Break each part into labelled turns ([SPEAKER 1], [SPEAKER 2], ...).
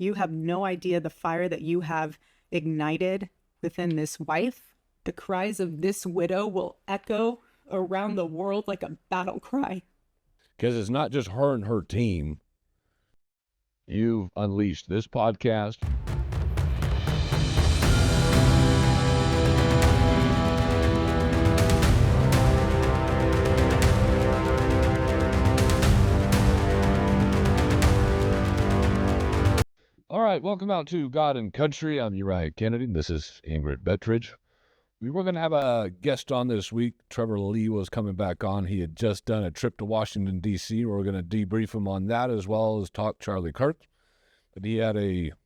[SPEAKER 1] You have no idea the fire that you have ignited within this wife. The cries of this widow will echo around the world like a battle cry.
[SPEAKER 2] Because it's not just her and her team. You've unleashed this podcast. All right, welcome out to God and Country. I'm Uriah Kennedy. This is Ingrid Bettridge. We were going to have a guest on this week. Trevor Lee was coming back on. He had just done a trip to Washington, D.C. We're going to debrief him on that as well as talk Charlie Kirk. But he had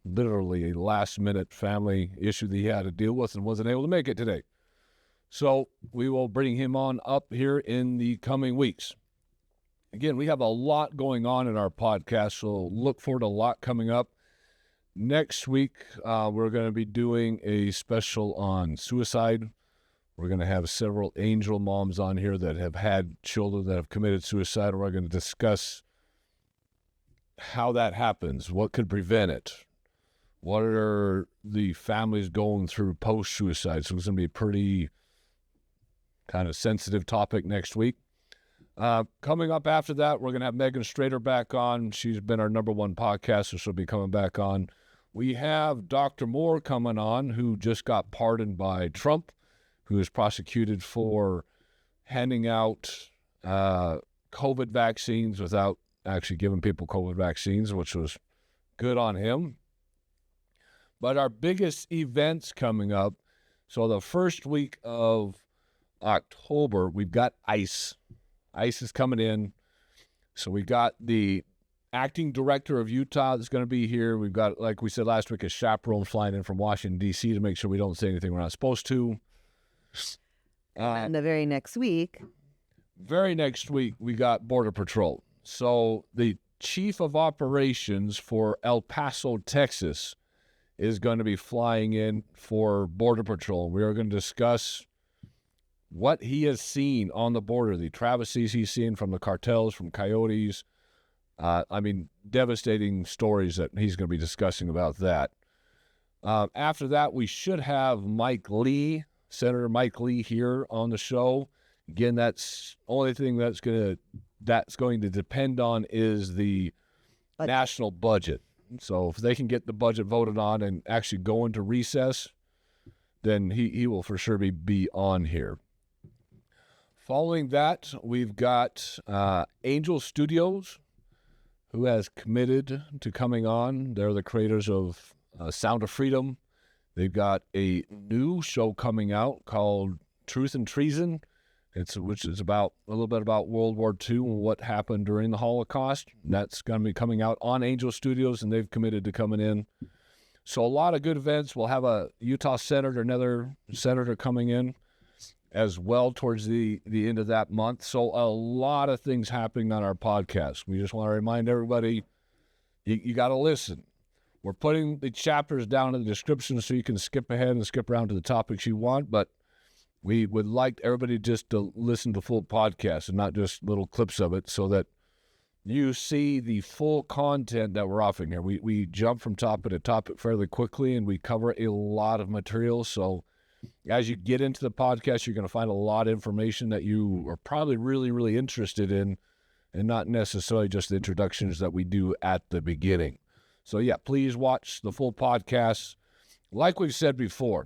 [SPEAKER 2] literally a last-minute family issue that he had to deal with and wasn't able to make it today. So we will bring him on up here in the coming weeks. Again, we have a lot going on in our podcast, so look forward to a lot coming up. Next week, we're going to be doing a special on suicide. We're going to have several angel moms on here that have had children that have committed suicide. We're going to discuss how that happens, what could prevent it, what are the families going through post-suicide. So it's going to be a pretty kind of sensitive topic next week. Coming up after that, we're going to have Megan Strader back on. She's been our number one podcaster, so she'll be coming back on. We have Dr. Moore coming on, who just got pardoned by Trump, who is prosecuted for handing out COVID vaccines without actually giving people COVID vaccines, which was good on him. But our biggest events coming up, so the first week of October, we've got ICE. ICE is coming in. So we got the acting director of Utah that's going to be here. We've got, like we said last week, a chaperone flying in from Washington, D.C. to make sure we don't say anything we're not supposed to.
[SPEAKER 3] And the very next week,
[SPEAKER 2] we got Border Patrol. So the chief of operations for El Paso, Texas, is going to be flying in for Border Patrol. We are going to discuss what he has seen on the border, the travesties he's seen from the cartels, from coyotes. Devastating stories that he's going to be discussing about that. After that, we should have Senator Mike Lee here on the show. Again, that's only thing that's going to depend on is the national budget. So if they can get the budget voted on and actually go into recess, then he will for sure be on here. Following that, we've got Angel Studios, who has committed to coming on. They're the creators of Sound of Freedom. They've got a new show coming out called Truth and Treason, which is a little bit about World War II and what happened during the Holocaust. That's going to be coming out on Angel Studios, and they've committed to coming in. So a lot of good events. We'll have a Utah senator, another senator coming in as well towards the end of that month. So a lot of things happening on our podcast. We just want to remind everybody, you got to listen. We're putting the chapters down in the description so you can skip ahead and skip around to the topics you want, but we would like everybody just to listen to the full podcast and not just little clips of it so that you see the full content that we're offering here. We jump from topic to topic fairly quickly, and we cover a lot of material. So as you get into the podcast, you're going to find a lot of information that you are probably really, really interested in, and not necessarily just the introductions that we do at the beginning. So yeah, please watch the full podcast. Like we've said before,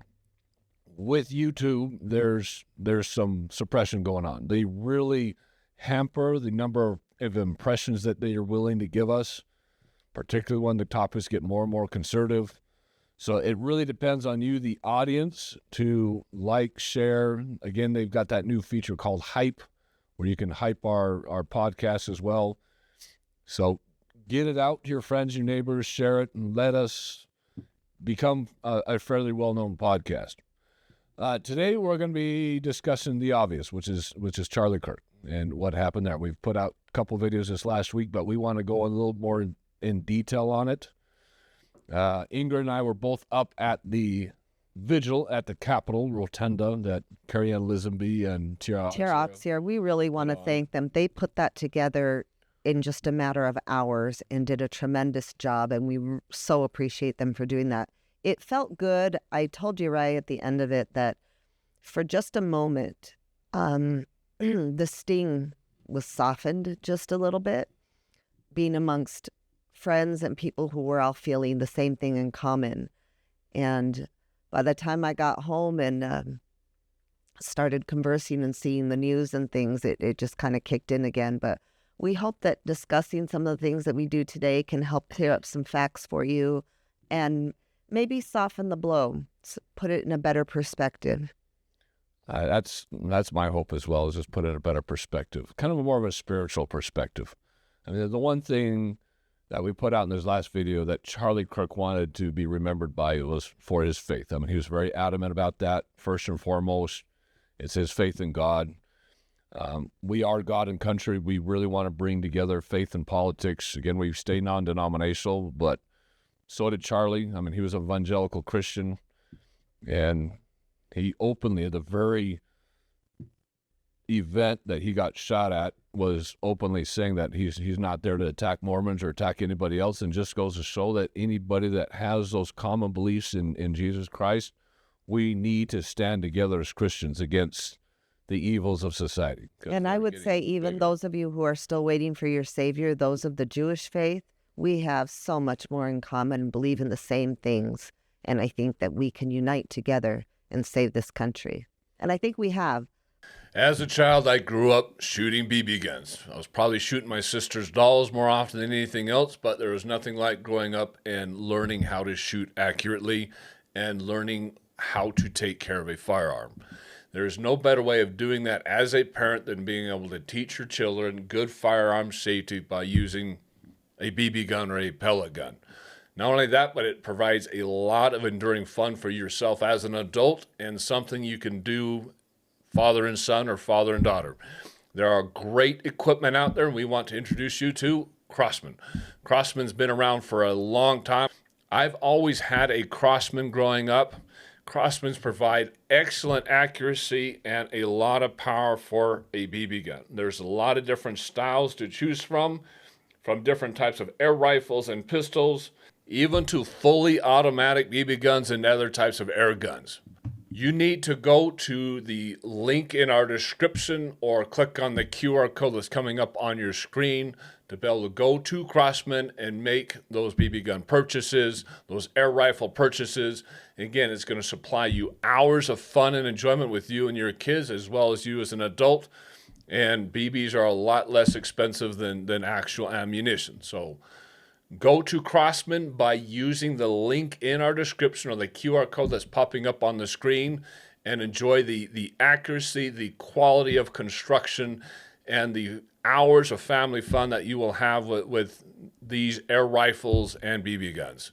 [SPEAKER 2] with YouTube, there's some suppression going on. They really hamper the number of impressions that they are willing to give us, particularly when the topics get more and more conservative. So it really depends on you, the audience, to like, share. Again, they've got that new feature called Hype, where you can hype our podcast as well. So get it out to your friends, your neighbors, share it, and let us become a fairly well-known podcast. Today we're going to be discussing the obvious, which is Charlie Kirk and what happened there. We've put out a couple videos this last week, but we want to go a little more in detail on it. Ingrid and I were both up at the Vigil at the Capitol Rotunda that Carrie Ann Lisenby and
[SPEAKER 3] Cherished here. We really want to thank them. They put that together in just a matter of hours and did a tremendous job. And we so appreciate them for doing that. It felt good. I told you right at the end of it that for just a moment, the sting was softened just a little bit, being amongst friends and people who were all feeling the same thing in common. And by the time I got home and started conversing and seeing the news and things, it just kind of kicked in again. But we hope that discussing some of the things that we do today can help clear up some facts for you and maybe soften the blow, put it in a better perspective.
[SPEAKER 2] That's my hope as well, is just put it in a better perspective, kind of more of a spiritual perspective. I mean, the one thing that we put out in this last video that Charlie Kirk wanted to be remembered by was for his faith. I mean, he was very adamant about that. First and foremost, it's his faith in God. We are God and country. We really want to bring together faith and politics. Again, we stay non-denominational, but so did Charlie. I mean, he was an evangelical Christian, and he openly, at the very event that he got shot at, was openly saying that he's not there to attack Mormons or attack anybody else, and just goes to show that anybody that has those common beliefs in Jesus Christ, we need to stand together as Christians against the evils of society.
[SPEAKER 3] And I would say even those of you who are still waiting for your Savior, those of the Jewish faith, we have so much more in common and believe in the same things. And I think that we can unite together and save this country. And I think we have.
[SPEAKER 4] As a child, I grew up shooting BB guns. I was probably shooting my sister's dolls more often than anything else, but there was nothing like growing up and learning how to shoot accurately and learning how to take care of a firearm. There is no better way of doing that as a parent than being able to teach your children good firearm safety by using a BB gun or a pellet gun. Not only that, but it provides a lot of enduring fun for yourself as an adult and something you can do father and son or father and daughter. There are great equipment out there, and we want to introduce you to Crosman. Crosman's been around for a long time. I've always had a Crosman growing up. Crosmans provide excellent accuracy and a lot of power for a BB gun. There's a lot of different styles to choose from different types of air rifles and pistols, even to fully automatic BB guns and other types of air guns. You need to go to the link in our description or click on the QR code that's coming up on your screen to be able to go to Crosman and make those BB gun purchases, those air rifle purchases. Again, it's going to supply you hours of fun and enjoyment with you and your kids, as well as you as an adult. And BBs are a lot less expensive than actual ammunition. So go to Crosman by using the link in our description or the QR code that's popping up on the screen and enjoy the accuracy, the quality of construction, and the hours of family fun that you will have with these air rifles and BB guns.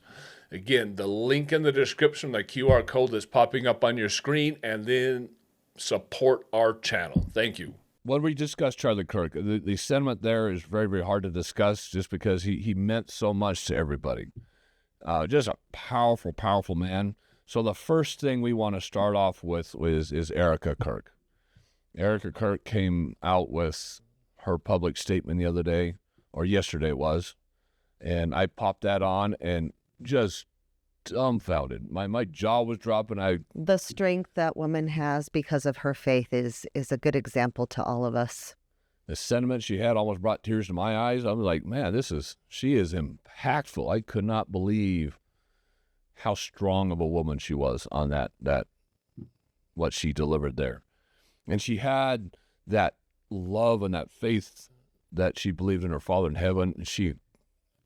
[SPEAKER 4] Again, the link in the description, the QR code that's popping up on your screen, and then support our channel. Thank you.
[SPEAKER 2] When we discuss Charlie Kirk, the sentiment there is very, very hard to discuss just because he meant so much to everybody. Just a powerful, powerful man. So the first thing we want to start off with is Erika Kirk. Erika Kirk came out with her public statement the other day, or yesterday it was, and I popped that on and just dumbfounded. My jaw was dropping.
[SPEAKER 3] The strength that woman has because of her faith is a good example to all of us.
[SPEAKER 2] The sentiment she had almost brought tears to my eyes. I was like, man, she is impactful. I could not believe how strong of a woman she was on that what she delivered there. And she had that love and that faith that she believed in her Father in heaven. She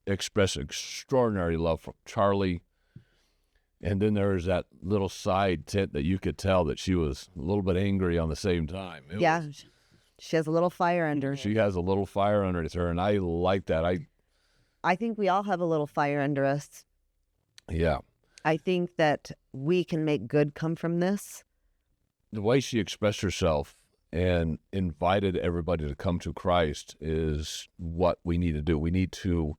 [SPEAKER 2] expressed extraordinary love for Charlie. And then there was that little side tint that you could tell that she was a little bit angry on the same time.
[SPEAKER 3] She has a little fire under her.
[SPEAKER 2] She has a little fire underneath her, and I like that.
[SPEAKER 3] I think we all have a little fire under us.
[SPEAKER 2] Yeah.
[SPEAKER 3] I think that we can make good come from this.
[SPEAKER 2] The way she expressed herself and invited everybody to come to Christ is what we need to do. We need to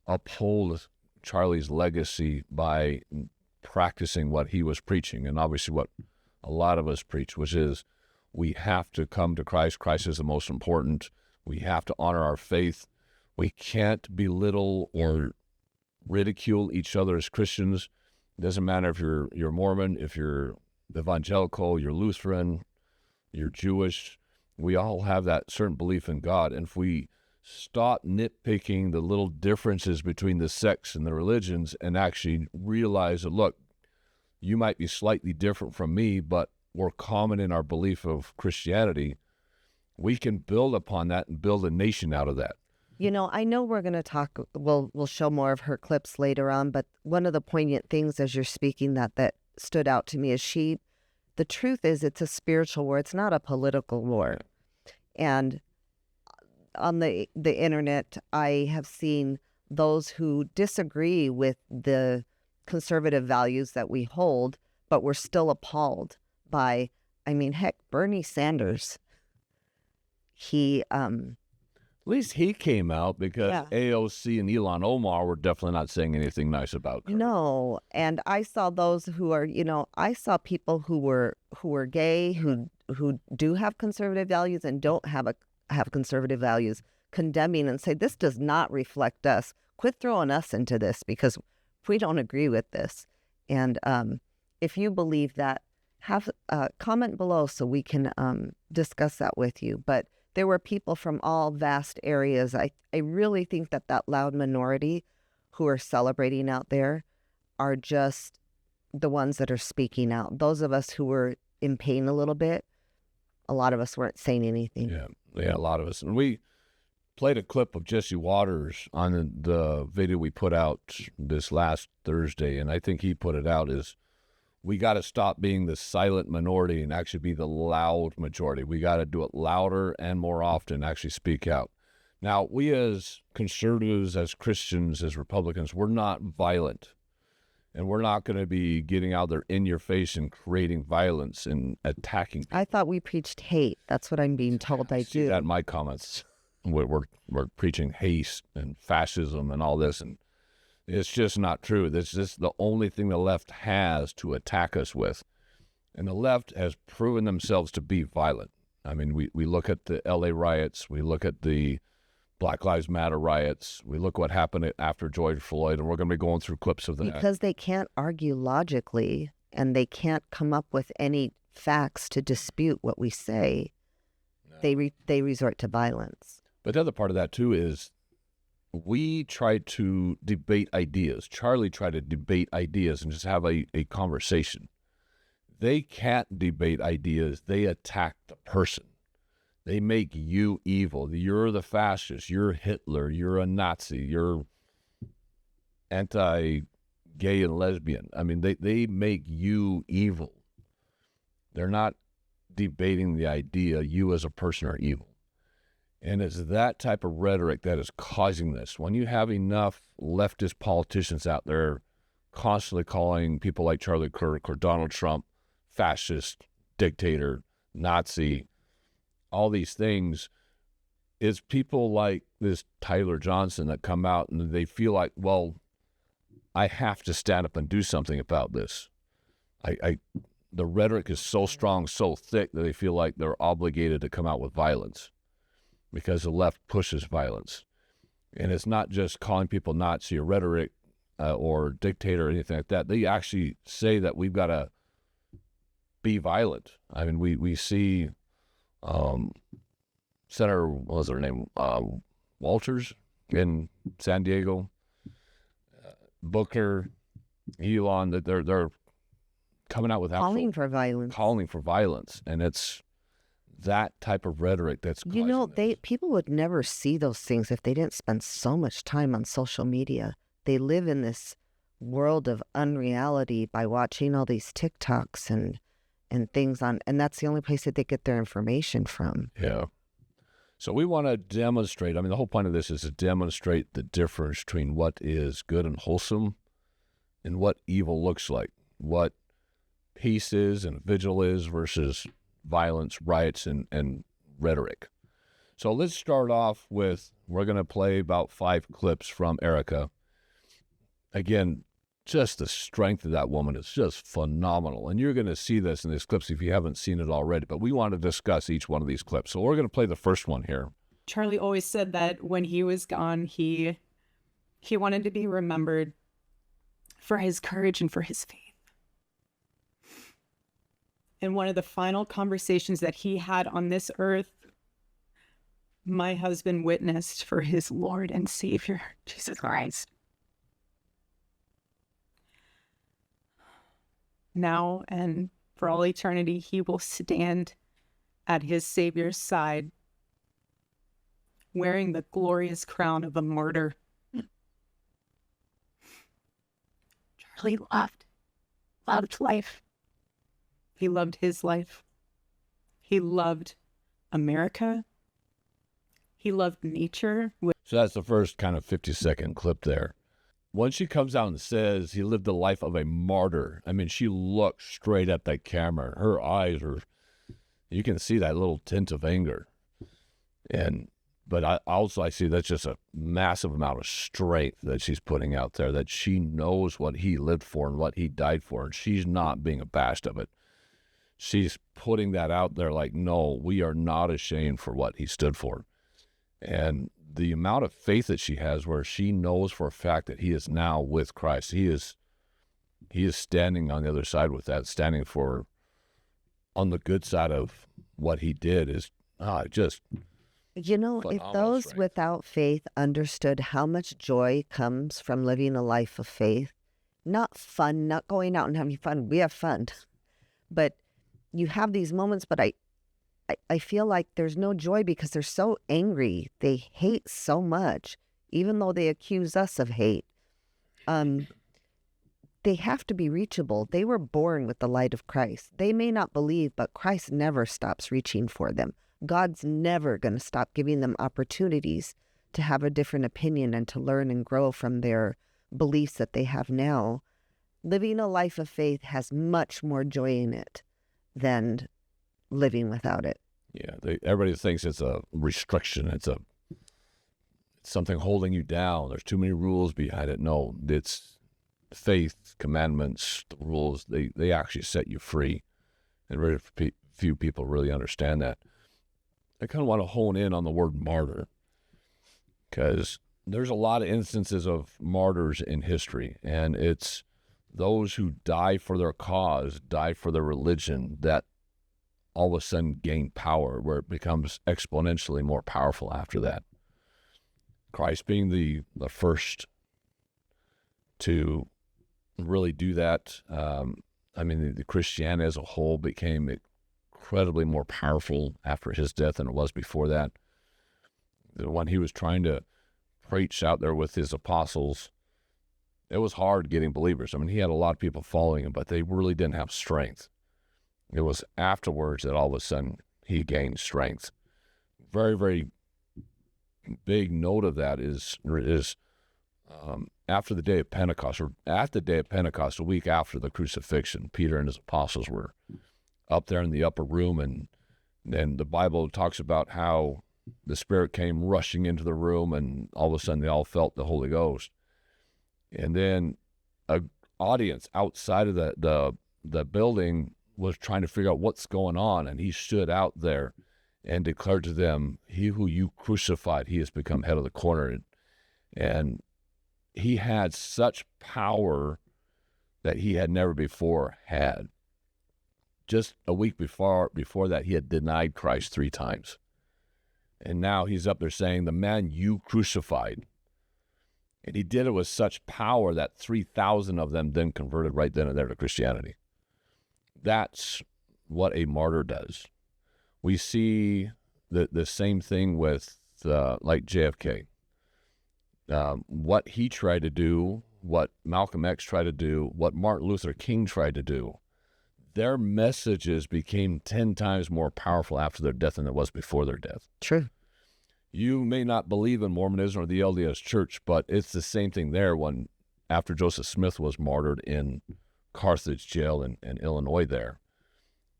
[SPEAKER 2] uphold Charlie's legacy by practicing what he was preaching, and obviously what a lot of us preach, which is we have to come to Christ. Christ is the most important. We have to honor our faith, We can't belittle or ridicule each other as Christians. It doesn't matter if you're Mormon, if you're evangelical, you're Lutheran, you're Jewish. We all have that certain belief in God. And if we stop nitpicking the little differences between the sects and the religions and actually realize that, look, you might be slightly different from me, but we're common in our belief of Christianity, we can build upon that and build a nation out of that.
[SPEAKER 3] You know, I know we're going to talk, we'll show more of her clips later on, but one of the poignant things as you're speaking that stood out to me is the truth is it's a spiritual war. It's not a political war. And on the internet, I have seen those who disagree with the conservative values that we hold, but we're still appalled by, I mean, heck, Bernie Sanders,
[SPEAKER 2] At least he came out because
[SPEAKER 3] Yeah.
[SPEAKER 2] AOC and Elon Omar were definitely not saying anything nice about her.
[SPEAKER 3] No, and I saw those who are, I saw people who were gay, who do have conservative values and don't have conservative values, condemning and say this does not reflect us. Quit throwing us into this because we don't agree with this. And if you believe that, have comment below so we can discuss that with you. But there were people from all vast areas. I really think that loud minority who are celebrating out there are just the ones that are speaking out. Those of us who were in pain a little bit, a lot of us weren't saying anything.
[SPEAKER 2] Yeah, a lot of us. And we played a clip of Jesse Waters on the video we put out this last Thursday, and I think he put it out is, we got to stop being the silent minority and actually be the loud majority. We got to do it louder and more often, actually speak out. Now, we as conservatives, as Christians, as Republicans, we're not violent. And we're not going to be getting out there in your face and creating violence and attacking people.
[SPEAKER 3] I thought we preached hate. That's what I'm being told I
[SPEAKER 2] see
[SPEAKER 3] do.
[SPEAKER 2] that in my comments. We're preaching hate and fascism and all this, and it's just not true. This is the only thing the left has to attack us with. And the left has proven themselves to be violent. I mean, we look at the LA riots, we look at the Black Lives Matter riots, we look what happened after George Floyd, and we're going to be going through clips of that.
[SPEAKER 3] Because they can't argue logically and they can't come up with any facts to dispute what we say. No. They resort to violence.
[SPEAKER 2] But the other part of that, too, is we try to debate ideas. Charlie tried to debate ideas and just have a conversation. They can't debate ideas. They attack the person. They make you evil. You're the fascist. You're Hitler. You're a Nazi. You're anti-gay and lesbian. I mean, they make you evil. They're not debating the idea you as a person are evil. And it's that type of rhetoric that is causing this. When you have enough leftist politicians out there constantly calling people like Charlie Kirk or Donald Trump fascist, dictator, Nazi, all these things, it's people like this Tyler Johnson that come out and they feel like, well, I have to stand up and do something about this. The rhetoric is so strong, so thick that they feel like they're obligated to come out with violence, because the left pushes violence. And it's not just calling people Nazi or rhetoric or dictator or anything like that. They actually say that we've got to be violent. I mean, we see Senator, what was her name, Walters in San Diego, Booker, Elon, that they're coming out with
[SPEAKER 3] calling for violence.
[SPEAKER 2] And it's that type of rhetoric that's
[SPEAKER 3] people would never see those things if they didn't spend so much time on social media. They live in this world of unreality by watching all these TikToks and things on, and that's the only place that they get their information from.
[SPEAKER 2] Yeah. So we want to demonstrate, I mean, the whole point of this is to demonstrate the difference between what is good and wholesome and what evil looks like, what peace is and vigil is versus violence, riots, and rhetoric. So let's start off with, we're going to play about 5 clips from Erika. Again, just the strength of that woman is just phenomenal. And you're going to see this in these clips if you haven't seen it already. But we want to discuss each one of these clips. So we're going to play the first one here.
[SPEAKER 1] Charlie always said that when he was gone, he wanted to be remembered for his courage and for his faith. And one of the final conversations that he had on this earth, my husband witnessed for his Lord and Savior, Jesus Christ. Now and for all eternity, he will stand at his Savior's side, wearing the glorious crown of a martyr. Charlie loved life. He loved his life. He loved America. He loved nature.
[SPEAKER 2] So that's the first kind of 50-second clip there. When she comes out and says he lived the life of a martyr, I mean, she looks straight at that camera. Her eyes are, you can see that little tint of anger. But I see that's just a massive amount of strength that she's putting out there, that she knows what he lived for and what he died for, and she's not being abashed of it. She's putting that out there like, no, we are not ashamed for what he stood for. And the amount of faith that she has, where she knows for a fact that he is now with Christ. He is standing on the other side with that, standing on the good side of what he did is just
[SPEAKER 3] if those
[SPEAKER 2] strength.
[SPEAKER 3] Without faith understood how much joy comes from living a life of faith, not fun, not going out and having fun. We have fun, but you have these moments, but I feel like there's no joy because they're so angry. They hate so much, even though they accuse us of hate. They have to be reachable. They were born with the light of Christ. They may not believe, but Christ never stops reaching for them. God's never going to stop giving them opportunities to have a different opinion and to learn and grow from their beliefs that they have now. Living a life of faith has much more joy in it than living without it.
[SPEAKER 2] Yeah, everybody thinks it's a restriction. It's something holding you down. There's too many rules behind it. No, it's faith, commandments, the rules. They actually set you free, and very few people really understand that. I kind of want to hone in on the word martyr, because there's a lot of instances of martyrs in history, and it's those who die for their cause, die for their religion, that all of a sudden gain power, where it becomes exponentially more powerful after that. Christ being the first to really do that. The Christianity as a whole became incredibly more powerful after his death than it was before that. When he was trying to preach out there with his apostles, it was hard getting believers. He had a lot of people following him, but they really didn't have strength. It was afterwards that all of a sudden he gained strength. Very, very big note of that is after the day of Pentecost, or at the day of Pentecost, a week after the crucifixion, Peter and his apostles were up there in the upper room, and then the Bible talks about how the Spirit came rushing into the room, and all of a sudden they all felt the Holy Ghost. And then an audience outside of the building was trying to figure out what's going on, and he stood out there and declared to them, "He who you crucified, he has become head of the corner." And he had such power that he had never before had. Just a week before that, he had denied Christ 3 times. And now he's up there saying, "The man you crucified." And he did it with such power that 3,000 of them then converted right then and there to Christianity. That's what a martyr does. We see the same thing with like JFK. What he tried to do, what Malcolm X tried to do, what Martin Luther King tried to do, their messages became 10 times more powerful after their death than it was before their death.
[SPEAKER 3] True.
[SPEAKER 2] You may not believe in Mormonism or the LDS Church, but it's the same thing there. When after Joseph Smith was martyred in Carthage jail in Illinois there,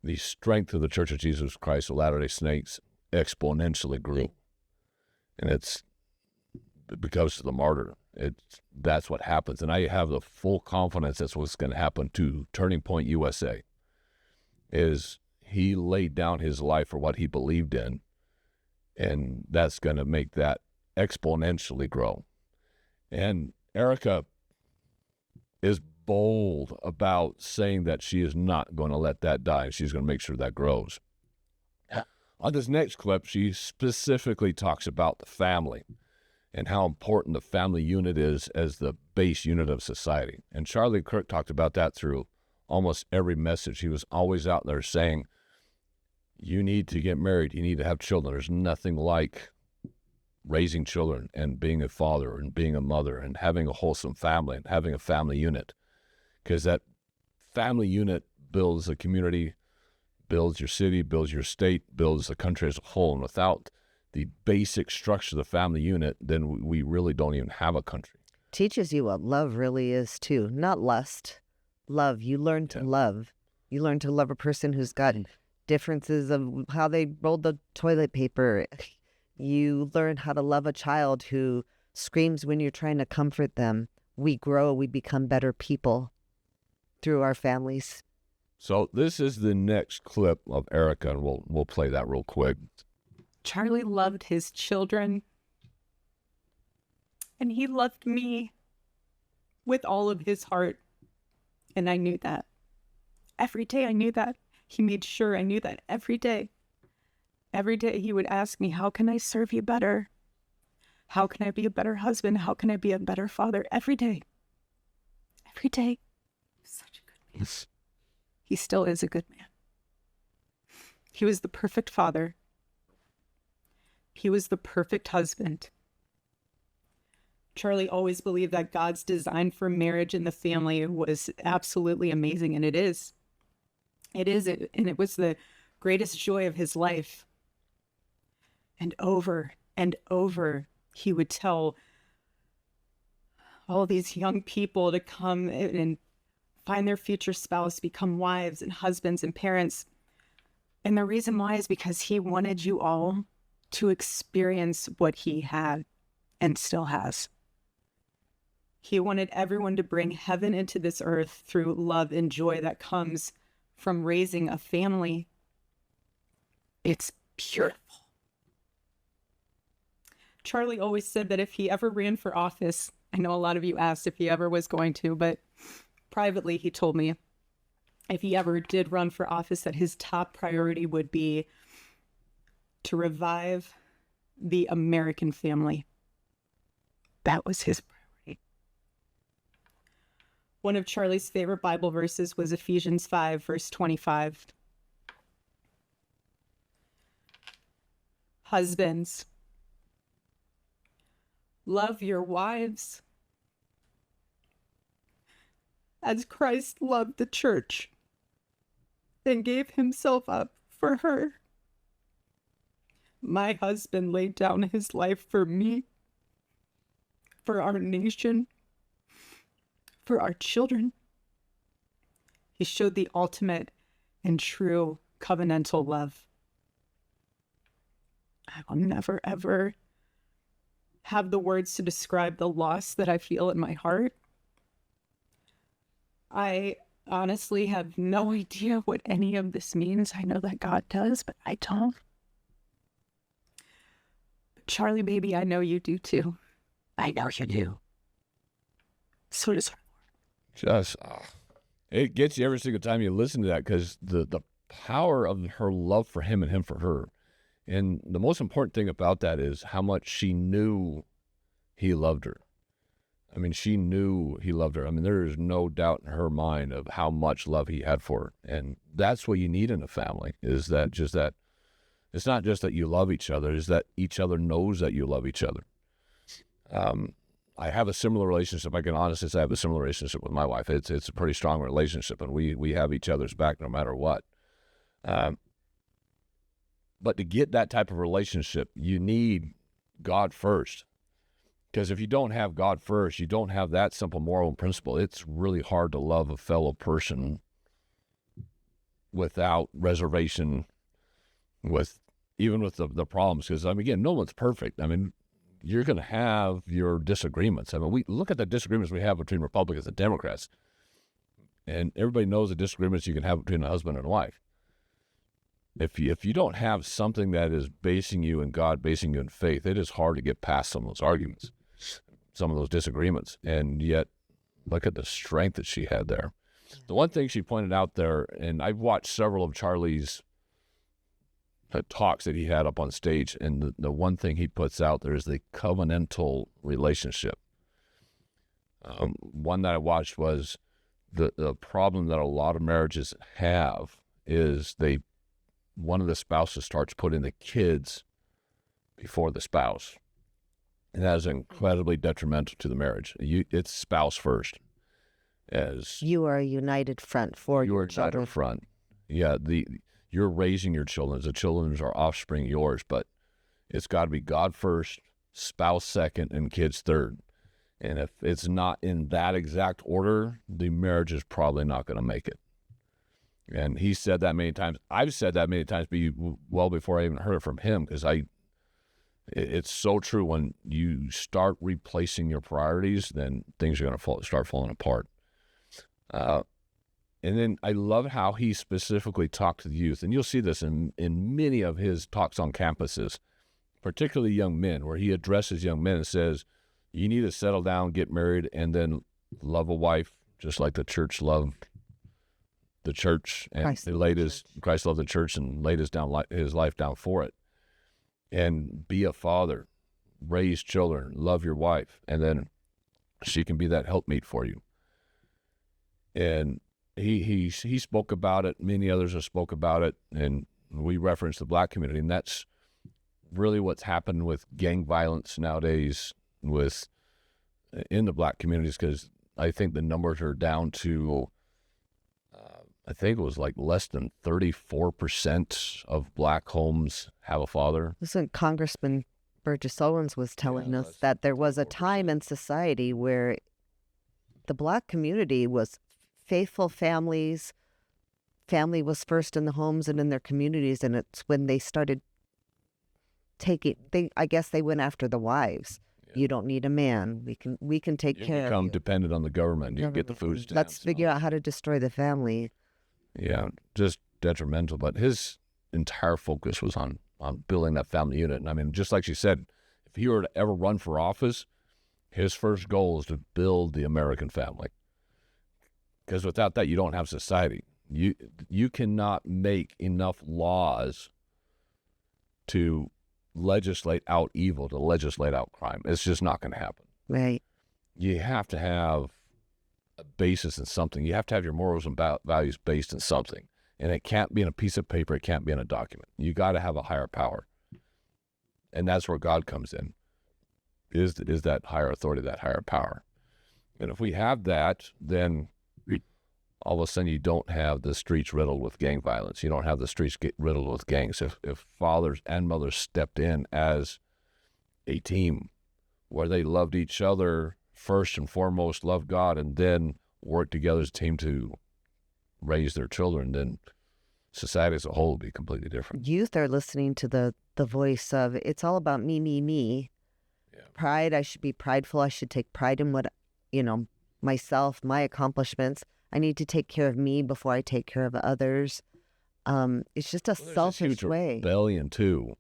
[SPEAKER 2] the strength of the Church of Jesus Christ of Latter-day Saints exponentially grew. And it's because of the martyr. That's what happens. And I have the full confidence that's what's going to happen to Turning Point USA, is he laid down his life for what he believed in. And that's going to make that exponentially grow. And Erika is bold about saying that she is not going to let that die. She's going to make sure that grows. On this next clip, she specifically talks about the family and how important the family unit is as the base unit of society. And Charlie Kirk talked about that through almost every message. He was always out there saying, you need to get married. You need to have children. There's nothing like raising children and being a father and being a mother and having a wholesome family and having a family unit. Because that family unit builds a community, builds your city, builds your state, builds the country as a whole. And without the basic structure of the family unit, then we really don't even have a country.
[SPEAKER 3] Teaches you what love really is too. Not lust. Love. You learn to love. You learn to love a person who's got differences of how they rolled the toilet paper. You learn how to love a child who screams when you're trying to comfort them. We grow, we become better people through our families.
[SPEAKER 2] So this is the next clip of Erika, and we'll play that real quick.
[SPEAKER 1] Charlie loved his children, and he loved me with all of his heart. And I knew that. Every day I knew that. He made sure I knew that every day. Every day he would ask me, how can I serve you better? How can I be a better husband? How can I be a better father? Every day. Every day. Such a good man. He still is a good man. He was the perfect father. He was the perfect husband. Charlie always believed that God's design for marriage and the family was absolutely amazing, and it is. It is, and it was the greatest joy of his life. And over, he would tell all these young people to come and find their future spouse, become wives and husbands and parents. And the reason why is because he wanted you all to experience what he had and still has. He wanted everyone to bring heaven into this earth through love and joy that comes from raising a family. It's beautiful. Charlie always said that if he ever ran for office, I know a lot of you asked if he ever was going to, but privately he told me if he ever did run for office that his top priority would be to revive the American family. That was his priority. One of Charlie's favorite Bible verses was Ephesians 5, verse 25. Husbands, love your wives as Christ loved the church and gave himself up for her. My husband laid down his life for me, for our nation, for our children. He showed the ultimate and true covenantal love. I will never, ever have the words to describe the loss that I feel in my heart. I honestly have no idea what any of this means. I know that God does, but I don't. But Charlie, baby, I know you do too. I know you do. So does her Lord.
[SPEAKER 2] Just, it gets you every single time you listen to that, because the power of her love for him and him for her. And the most important thing about that is how much she knew he loved her. I mean, she knew he loved her. I mean, there is no doubt in her mind of how much love he had for her. And that's what you need in a family, is that just that it's not just that you love each other, it's that each other knows that you love each other. I have a similar relationship. I can honestly say I have a similar relationship with my wife. It's a pretty strong relationship, and we have each other's back no matter what. But to get that type of relationship, you need God first. Because if you don't have God first, you don't have that simple moral principle, it's really hard to love a fellow person without reservation, even with the problems. Because, I mean, again, no one's perfect. I mean, you're going to have your disagreements. I mean, we look at the disagreements we have between Republicans and Democrats, and everybody knows the disagreements you can have between a husband and a wife. if you don't have something that is basing you in God, basing you in faith, it is hard to get past some of those arguments, some of those disagreements. And yet, look at the strength that she had there. The one thing she pointed out there, and I've watched several of Charlie's talks that he had up on stage, and the one thing he puts out there is the covenantal relationship. One that I watched was the problem that a lot of marriages have is one of the spouses starts putting the kids before the spouse. And that is incredibly detrimental to the marriage. It's spouse first. As
[SPEAKER 3] You are a united front for
[SPEAKER 2] you
[SPEAKER 3] your
[SPEAKER 2] are
[SPEAKER 3] children.
[SPEAKER 2] united front. Yeah, you're raising your children. The children are offspring yours, but it's got to be God first, spouse second, and kids third. And if it's not in that exact order, the marriage is probably not going to make it. And he said that many times. I've said that many times, well before I even heard it from him, because it's so true. When you start replacing your priorities, then things are going to start falling apart. And then I love how he specifically talked to the youth. And you'll see this in many of his talks on campuses, particularly young men, where he addresses young men and says, you need to settle down, get married, and then love a wife, just like the church loved the church. And Christ loved the church and laid his life down for it. And be a father, raise children, love your wife, and then she can be that helpmeet for you. And he spoke about it. Many others have spoke about it, and we reference the Black community, and that's really what's happened with gang violence nowadays in the Black communities, because I think the numbers are down to, I think it was like less than 34% of Black homes have a father.
[SPEAKER 3] Listen, Congressman Burgess Owens was telling us that there was a time in society where the Black community was faithful families. Family was first in the homes and in their communities, and it's when they started I guess they went after the wives. You don't need a man. We can take care of you.
[SPEAKER 2] You become dependent on the government. You get the food stamps.
[SPEAKER 3] Let's figure out how to destroy the family.
[SPEAKER 2] Yeah, just detrimental. But his entire focus was on building that family unit. And I mean, just like she said, if he were to ever run for office, his first goal is to build the American family. Because without that, you don't have society. You cannot make enough laws to legislate out evil, to legislate out crime. It's just not going to happen.
[SPEAKER 3] Right.
[SPEAKER 2] You have to have a basis in something. You have to have your morals and values based in something. And it can't be in a piece of paper. It can't be in a document. You got to have a higher power. And that's where God comes in, is that higher authority, that higher power. And if we have that, then all of a sudden you don't have the streets riddled with gang violence. You don't have the streets riddled with gangs. If fathers and mothers stepped in as a team where they loved each other first and foremost, loved God, and then worked together as a team to raise their children, then society as a whole would be completely different.
[SPEAKER 3] Youth are listening to the voice of, it's all about me, me, me.
[SPEAKER 2] Yeah.
[SPEAKER 3] Pride, I should be prideful. I should take pride in what, myself, my accomplishments. I need to take care of me before I take care of others. It's just a selfish way.
[SPEAKER 2] Rebellion too.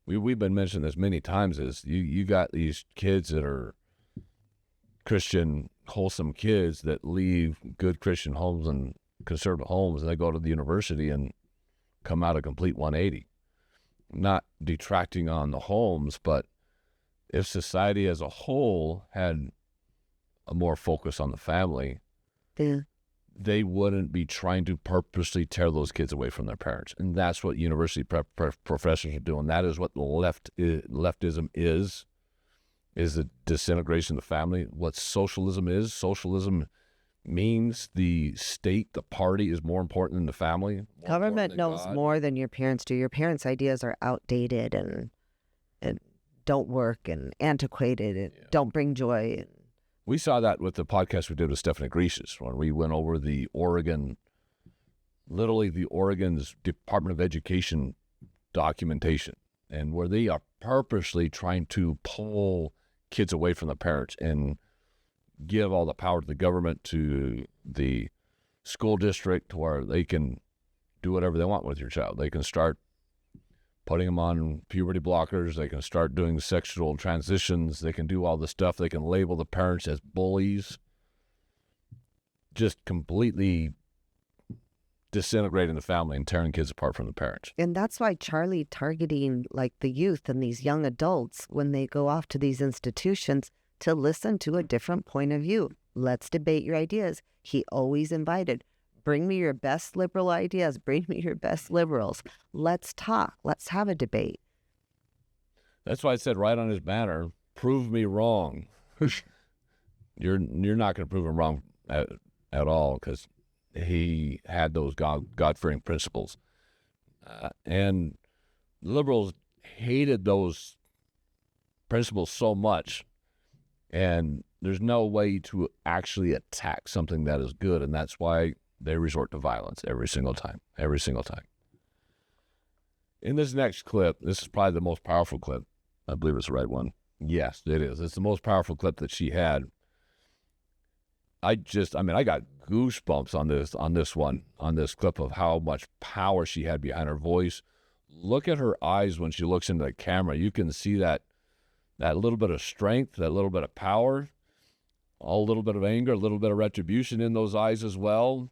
[SPEAKER 2] We've been mentioning this many times. Is you got these kids that are Christian, wholesome kids that leave good Christian homes and conservative homes, and they go to the university and come out a complete 180. Not detracting on the homes, but if society as a whole had a more focus on the family,
[SPEAKER 3] Yeah.
[SPEAKER 2] they wouldn't be trying to purposely tear those kids away from their parents. And that's what university professors are doing. That is what leftism is the disintegration of the family. What socialism is, means the state, the party is more important than the family.
[SPEAKER 3] Government knows more than your parents do. Your parents' ideas are outdated and don't work and antiquated and don't bring joy.
[SPEAKER 2] We saw that with the podcast we did with Stephanie Grecius when we went over Oregon's Department of Education documentation, and where they are purposely trying to pull kids away from the parents and give all the power to the government, to the school district, where they can do whatever they want with your child. They can start putting them on puberty blockers. They can start doing sexual transitions. They can do all the stuff. They can label the parents as bullies. Just completely disintegrating the family and tearing kids apart from the parents.
[SPEAKER 3] And that's why Charlie targeting like the youth and these young adults when they go off to these institutions to listen to a different point of view. Let's debate your ideas. He always invited, bring me your best liberal ideas. Bring me your best liberals. Let's talk. Let's have a debate.
[SPEAKER 2] That's why I said right on his banner, prove me wrong. You're not going to prove him wrong at all, because he had those God-fearing principles. And liberals hated those principles so much, and there's no way to actually attack something that is good, and that's why they resort to violence every single time. In this next clip, this is probably the most powerful clip. I believe it's the right one. Yes, it is. It's the most powerful clip that she had. I got goosebumps on this clip of how much power she had behind her voice. Look at her eyes when she looks into the camera. You can see that little bit of strength, that little bit of power, a little bit of anger, a little bit of retribution in those eyes as well,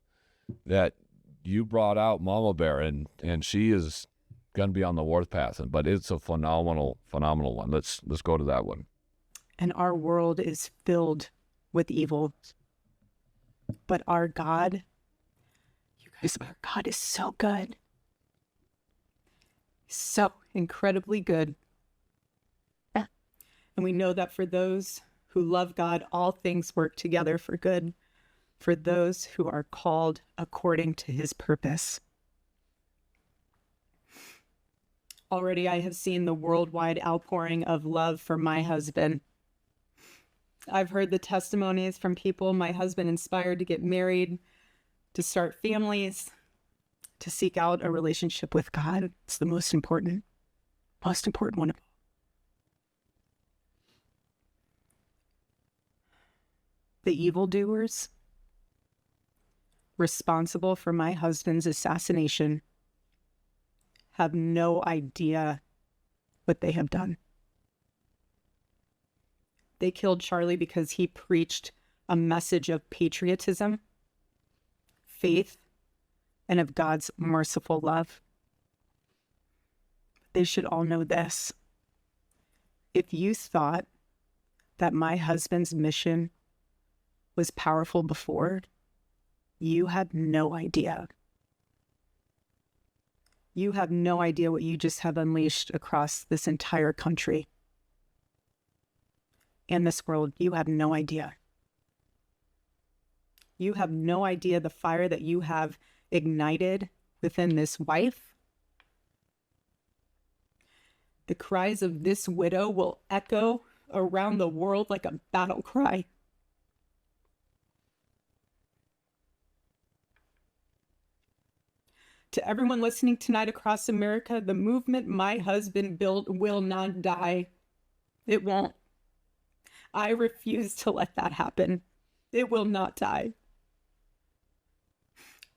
[SPEAKER 2] that you brought out Mama Bear, and she is going to be on the warpath. But it's a phenomenal one. Let's go to that one.
[SPEAKER 1] And our world is filled with evil. But our God, you guys, our God is so good. So incredibly good. And we know that for those who love God, all things work together for good, for those who are called according to his purpose. Already I have seen the worldwide outpouring of love for my husband. I've heard the testimonies from people my husband inspired to get married, to start families, to seek out a relationship with God. It's the most important one of all. The evildoers responsible for my husband's assassination have no idea what they have done. They killed Charlie because he preached a message of patriotism, faith, and of God's merciful love. They should all know this. If you thought that my husband's mission was powerful before, you had no idea. You have no idea what you just have unleashed across this entire country. In this world, you have no idea. You have no idea the fire that you have ignited within this wife. The cries of this widow will echo around the world like a battle cry. To everyone listening tonight across America, the movement my husband built will not die. It won't. I refuse to let that happen. It will not die.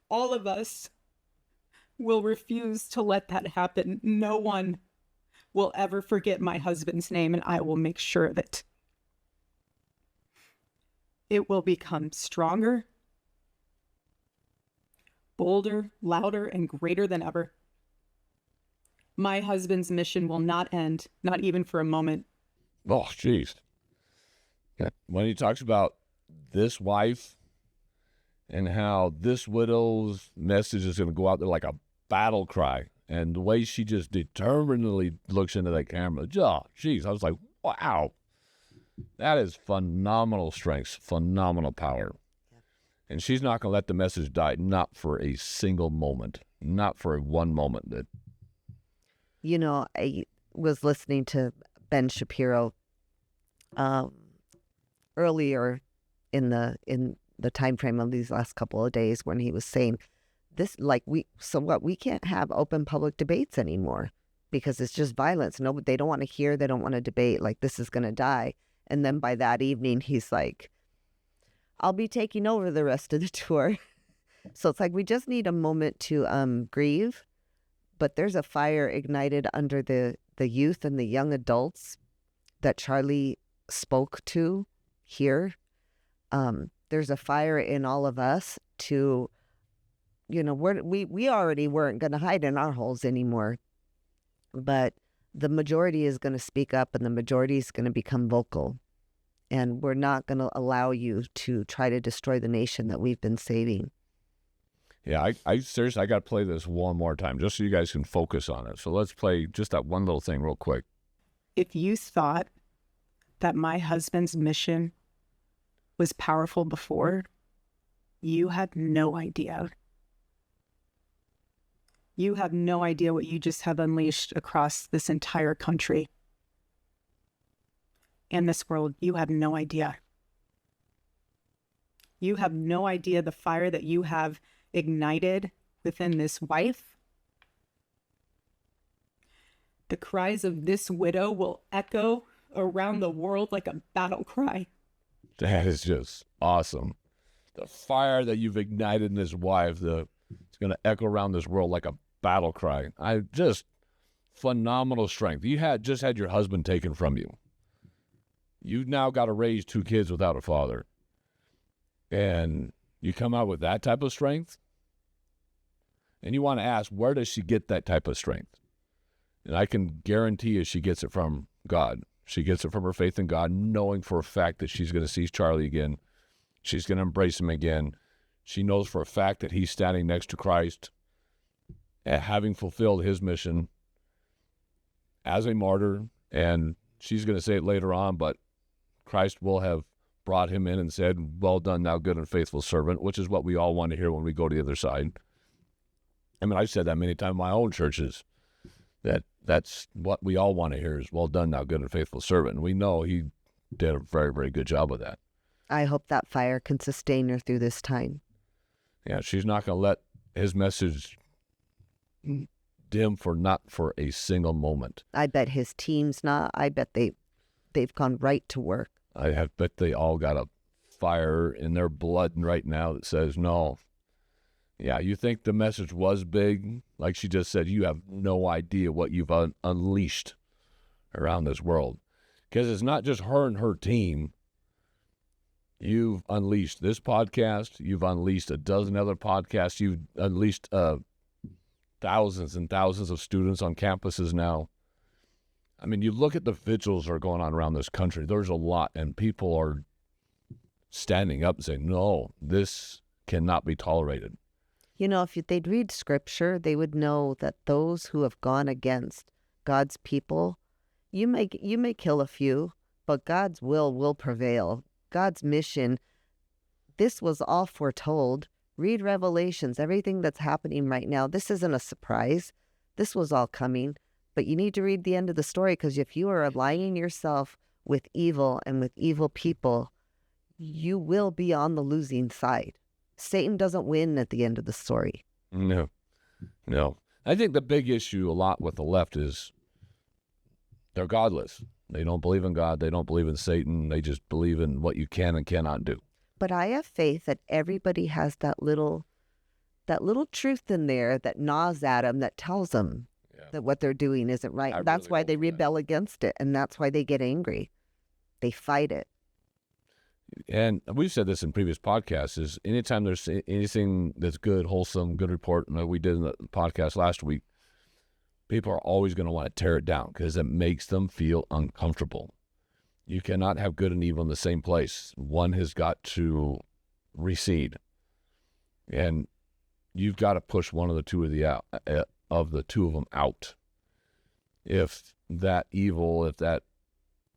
[SPEAKER 1] All of us will refuse to let that happen. No one will ever forget my husband's name, and I will make sure of it. It will become stronger, bolder, louder, and greater than ever. My husband's mission will not end, not even for a moment.
[SPEAKER 2] Oh, jeez. When he talks about this wife and how this widow's message is going to go out there like a battle cry, and the way she just determinedly looks into that camera, oh, jeez, I was like, wow, that is phenomenal strength, phenomenal power. And she's not going to let the message die, not for a single moment, not for one moment.
[SPEAKER 3] You know, I was listening to Ben Shapiro earlier in the time frame of these last couple of days when he was saying this, like, we can't have open public debates anymore because it's just violence. No, they don't want to hear, they don't want to debate, like this is going to die. And then by that evening, he's like, I'll be taking over the rest of the tour. So it's like we just need a moment to grieve, but there's a fire ignited under the youth and the young adults that Charlie spoke to here. There's a fire in all of us to, we already weren't going to hide in our holes anymore, but the majority is going to speak up and the majority is going to become vocal. And we're not going to allow you to try to destroy the nation that we've been saving.
[SPEAKER 2] Yeah, I seriously, I got to play this one more time just so you guys can focus on it. So let's play just that one little thing real quick.
[SPEAKER 1] If you thought that my husband's mission was powerful before, you had no idea. You have no idea what you just have unleashed across this entire country and this world. You have no idea. You have no idea the fire that you have ignited within this wife. The cries of this widow will echo around the world like a battle cry.
[SPEAKER 2] That is just awesome. The fire that you've ignited in this wife, it's going to echo around this world like a battle cry. Just phenomenal strength. You just had your husband taken from you. You've now got to raise 2 kids without a father. And you come out with that type of strength? And you want to ask, where does she get that type of strength? And I can guarantee you she gets it from God. She gets it from her faith in God, knowing for a fact that she's going to see Charlie again. She's going to embrace him again. She knows for a fact that he's standing next to Christ, and having fulfilled his mission as a martyr. And she's going to say it later on, but Christ will have brought him in and said, well done, thou good and faithful servant, which is what we all want to hear when we go to the other side. I mean, I've said that many times in my own churches, that's what we all want to hear is, well done, thou good and faithful servant. And we know he did a very, very good job of that.
[SPEAKER 3] I hope that fire can sustain her through this time.
[SPEAKER 2] Yeah, she's not going to let his message dim not for a single moment.
[SPEAKER 3] I bet his team's not. I bet they've gone right to work.
[SPEAKER 2] I bet they all got a fire in their blood right now that says, no. Yeah, you think the message was big? Like she just said, you have no idea what you've unleashed around this world. Because it's not just her and her team. You've unleashed this podcast. You've unleashed a dozen other podcasts. You've unleashed thousands and thousands of students on campuses now. I mean, you look at the vigils that are going on around this country. There's a lot, and people are standing up and saying, no, this cannot be tolerated.
[SPEAKER 3] If they'd read scripture, they would know that those who have gone against God's people, you may kill a few, but God's will prevail. God's mission, this was all foretold. Read Revelations, everything that's happening right now. This isn't a surprise. This was all coming. But you need to read the end of the story, because if you are aligning yourself with evil and with evil people, you will be on the losing side. Satan doesn't win at the end of the story.
[SPEAKER 2] No. I think the big issue a lot with the left is they're godless. They don't believe in God. They don't believe in Satan. They just believe in what you can and cannot do.
[SPEAKER 3] But I have faith that everybody has that little truth in there that gnaws at them, that tells them that what they're doing isn't right. That's why they rebel against it, and that's why they get angry. They fight it.
[SPEAKER 2] And we've said this in previous podcasts, is anytime there's anything that's good, wholesome, good report, we did in the podcast last week, people are always going to want to tear it down because it makes them feel uncomfortable. You cannot have good and evil in the same place. One has got to recede. And you've got to push one of the two of them out. If that evil, if that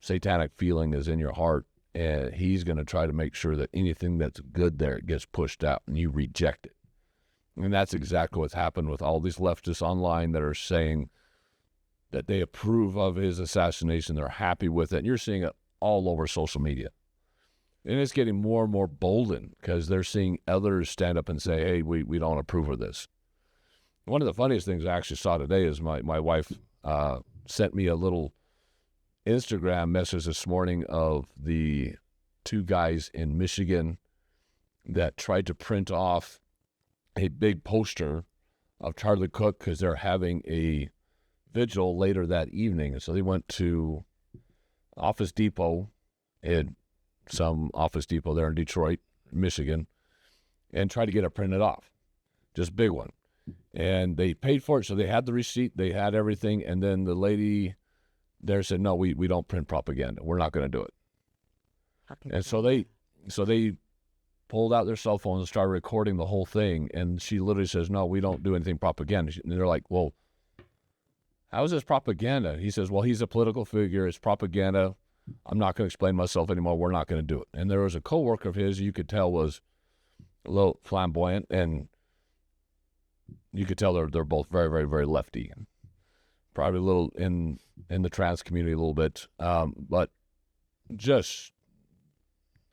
[SPEAKER 2] satanic feeling is in your heart, and he's going to try to make sure that anything that's good there gets pushed out and you reject it. And that's exactly what's happened with all these leftists online that are saying that they approve of his assassination. They're happy with it. And you're seeing it all over social media. And it's getting more and more boldened because they're seeing others stand up and say, hey, we don't approve of this. One of the funniest things I actually saw today is my wife sent me a little Instagram message this morning of the 2 guys in Michigan that tried to print off a big poster of Charlie Kirk because they're having a vigil later that evening. And so they went to Office Depot, and some Office Depot there in Detroit, Michigan, and tried to get it printed off. Just big one. And they paid for it, so they had the receipt, they had everything, and then the lady there said, no, we don't print propaganda. We're not going to do it. And so they pulled out their cell phones and started recording the whole thing, and she literally says, no, we don't do anything propaganda. And they're like, well, how is this propaganda? He says, well, he's a political figure. It's propaganda. I'm not going to explain myself anymore. We're not going to do it. And there was a coworker of his you could tell was a little flamboyant, and you could tell they're both very, very, very lefty. Probably a little in the trans community a little bit, but just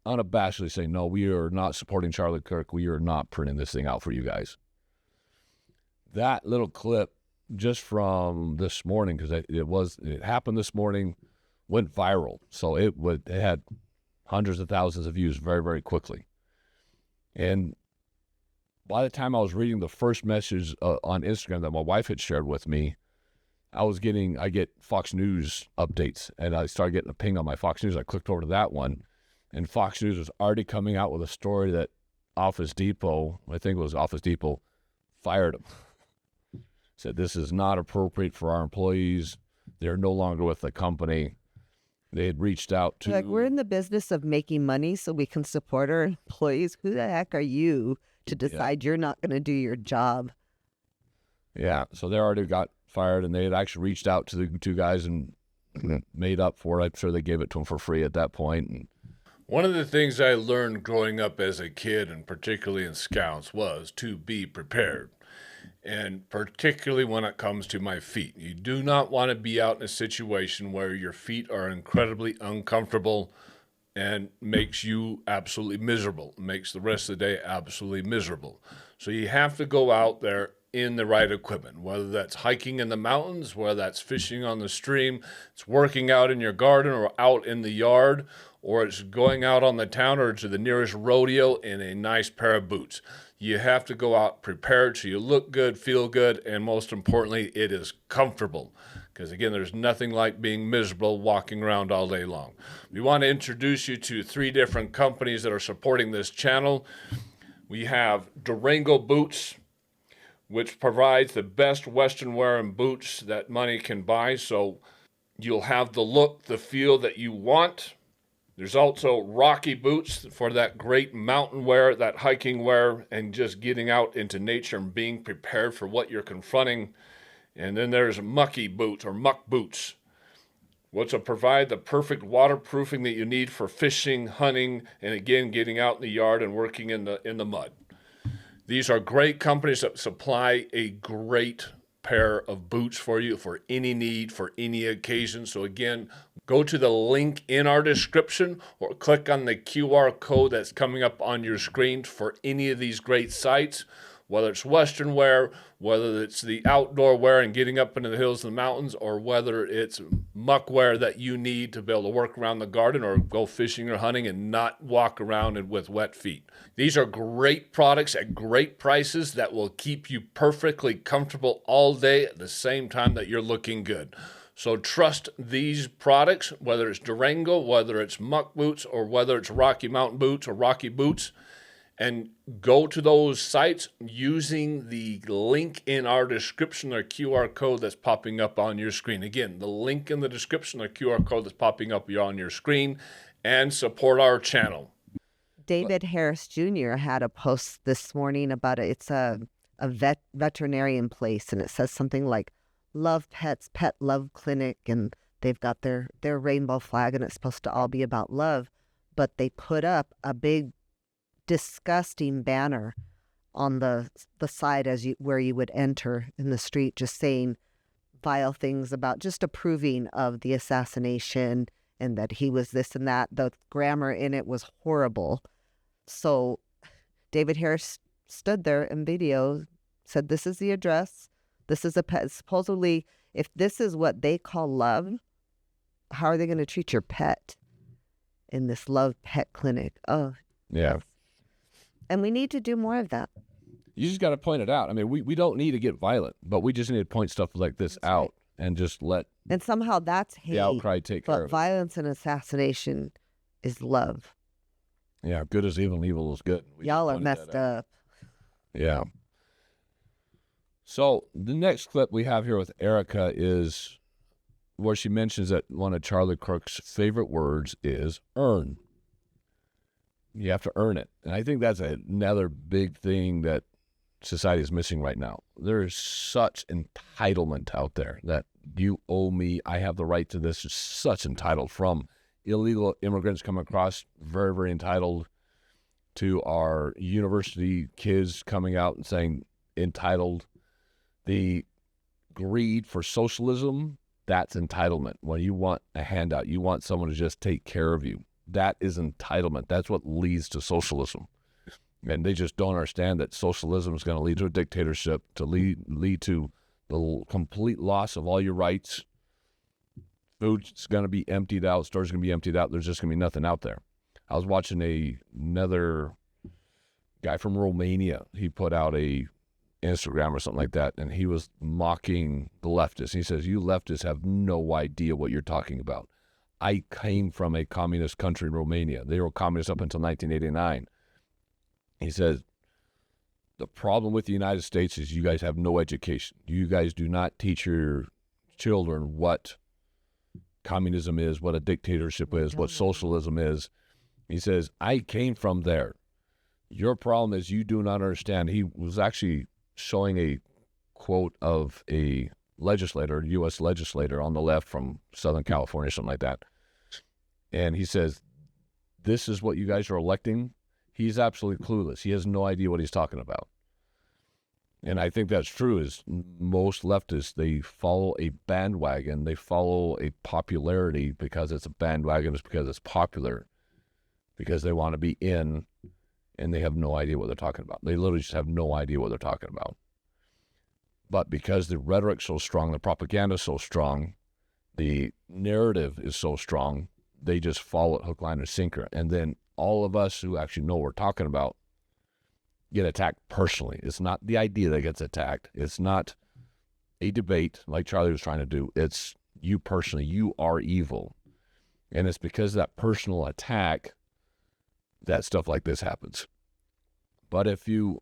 [SPEAKER 2] unabashedly saying, no, we are not supporting Charlie Kirk. We are not printing this thing out for you guys. That little clip just from this morning, because it happened this morning, went viral. So it had hundreds of thousands of views very, very quickly. And by the time I was reading the first message on Instagram that my wife had shared with me, I get Fox News updates, and I started getting a ping on my Fox News. I clicked over to that one, and Fox News was already coming out with a story that Office Depot, I think it was Office Depot, fired him. Said this is not appropriate for our employees. They're no longer with the company. They had reached out to...
[SPEAKER 3] Like, we're in the business of making money so we can support our employees. Who the heck are you to decide you're not going to do your job?
[SPEAKER 2] Yeah, so they already got fired, and they had actually reached out to the two guys and made up for it. I'm sure they gave it to them for free at that point. And
[SPEAKER 4] one of the things I learned growing up as a kid, and particularly in Scouts, was to be prepared. And particularly when it comes to my feet. You do not want to be out in a situation where your feet are incredibly uncomfortable and makes you absolutely miserable, makes the rest of the day absolutely miserable. So you have to go out there in the right equipment, whether that's hiking in the mountains, whether that's fishing on the stream, it's working out in your garden or out in the yard, or it's going out on the town or to the nearest rodeo in a nice pair of boots. You have to go out prepared so you look good, feel good, and most importantly, it is comfortable. Because again, there's nothing like being miserable walking around all day long. We want to introduce you to 3 different companies that are supporting this channel. We have Durango Boots, which provides the best Western wear and boots that money can buy. So you'll have the look, the feel that you want. There's also Rocky Boots for that great mountain wear, that hiking wear, and just getting out into nature and being prepared for what you're confronting. And then there's Mucky Boots or Muck Boots, which will provide the perfect waterproofing that you need for fishing, hunting, and again, getting out in the yard and working in the mud. These are great companies that supply a great pair of boots for you for any need, for any occasion. So again, go to the link in our description or click on the QR code that's coming up on your screen for any of these great sites, whether it's Western wear, whether it's the outdoor wear and getting up into the hills and the mountains, or whether it's muck wear that you need to be able to work around the garden or go fishing or hunting and not walk around with wet feet. These are great products at great prices that will keep you perfectly comfortable all day at the same time that you're looking good. So trust these products, whether it's Durango, whether it's Muck Boots, or whether it's Rocky Mountain Boots or Rocky Boots, and go to those sites using the link in our description or QR code that's popping up on your screen. Again, the link in the description or QR code that's popping up on your screen, and support our channel.
[SPEAKER 3] David Harris Jr. had a post this morning about it. It's a veterinarian place, and it says something like Love Pets, Pet Love Clinic, and they've got their rainbow flag, and it's supposed to all be about love. But they put up a big disgusting banner on the side where you would enter in the street, just saying vile things about just approving of the assassination and that he was this and that. The grammar in it was horrible. So David Harris stood there in video, said, this is the address. This is a pet. Supposedly, if this is what they call love, how are they going to treat your pet in this love pet clinic? Oh,
[SPEAKER 2] yeah.
[SPEAKER 3] And we need to do more of that.
[SPEAKER 2] You just got to point it out. I mean, we don't need to get violent, but we just need to point stuff like this out and just let
[SPEAKER 3] And somehow that's hate.
[SPEAKER 2] the outcry take care
[SPEAKER 3] But
[SPEAKER 2] of it.
[SPEAKER 3] violence and assassination is love.
[SPEAKER 2] Yeah, good is evil and evil is good. We
[SPEAKER 3] Y'all
[SPEAKER 2] just
[SPEAKER 3] are
[SPEAKER 2] pointed
[SPEAKER 3] messed
[SPEAKER 2] that out.
[SPEAKER 3] up.
[SPEAKER 2] Yeah. So the next clip we have here with Erika is where she mentions that one of Charlie Kirk's favorite words is earn. You have to earn it. And I think that's another big thing that society is missing right now. There is such entitlement out there that you owe me, I have the right to this. It's such entitled, from illegal immigrants coming across, very, very entitled, to our university kids coming out and saying entitled. The greed for socialism, that's entitlement. When you want a handout, you want someone to just take care of you. That is entitlement. That's what leads to socialism. And they just don't understand that socialism is going to lead to a dictatorship, to lead to the complete loss of all your rights. Food's going to be emptied out. Stores going to be emptied out. There's just going to be nothing out there. I was watching another guy from Romania. He put out a Instagram or something like that, and he was mocking the leftists. He says, you leftists have no idea what you're talking about. I came from a communist country in Romania. They were communists up until 1989. He says, the problem with the United States is you guys have no education. You guys do not teach your children what communism is, what a dictatorship is, what socialism is. He says, I came from there. Your problem is you do not understand. He was actually showing a quote of a legislator, U.S. legislator on the left from Southern California, something like that. And he says, this is what you guys are electing. He's absolutely clueless. He has no idea what he's talking about. And I think that's true, is most leftists, they follow a bandwagon. They follow a popularity because it's a bandwagon. It's because it's popular, because they want to be in, and they have no idea what they're talking about. They literally just have no idea what they're talking about. But because the rhetoric's so strong, the propaganda is so strong, the narrative is so strong, they just follow it hook, line, and sinker. And then all of us who actually know what we're talking about get attacked personally. It's not the idea that gets attacked. It's not a debate like Charlie was trying to do. It's you personally. You are evil. And it's because of that personal attack that stuff like this happens. But if you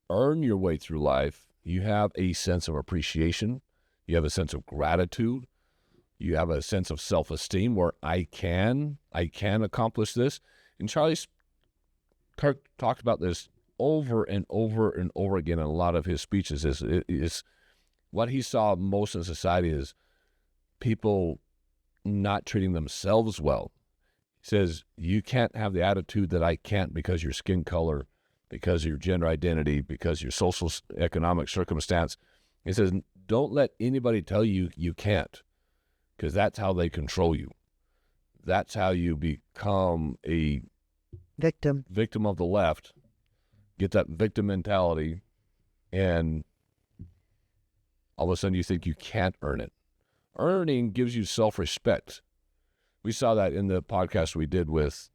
[SPEAKER 2] earn your way through life, you have a sense of appreciation. You have a sense of gratitude. You have a sense of self-esteem where I can accomplish this. And Charlie Kirk talked about this over and over and over again in a lot of his speeches. Is what he saw most in society is people not treating themselves well. He says, you can't have the attitude that I can't because your skin color, because of your gender identity, because your social economic circumstance. He says, don't let anybody tell you you can't, because that's how they control you. That's how you become a victim of the left, get that victim mentality, and all of a sudden you think you can't earn it. Earning gives you self-respect. We saw that in the podcast we did with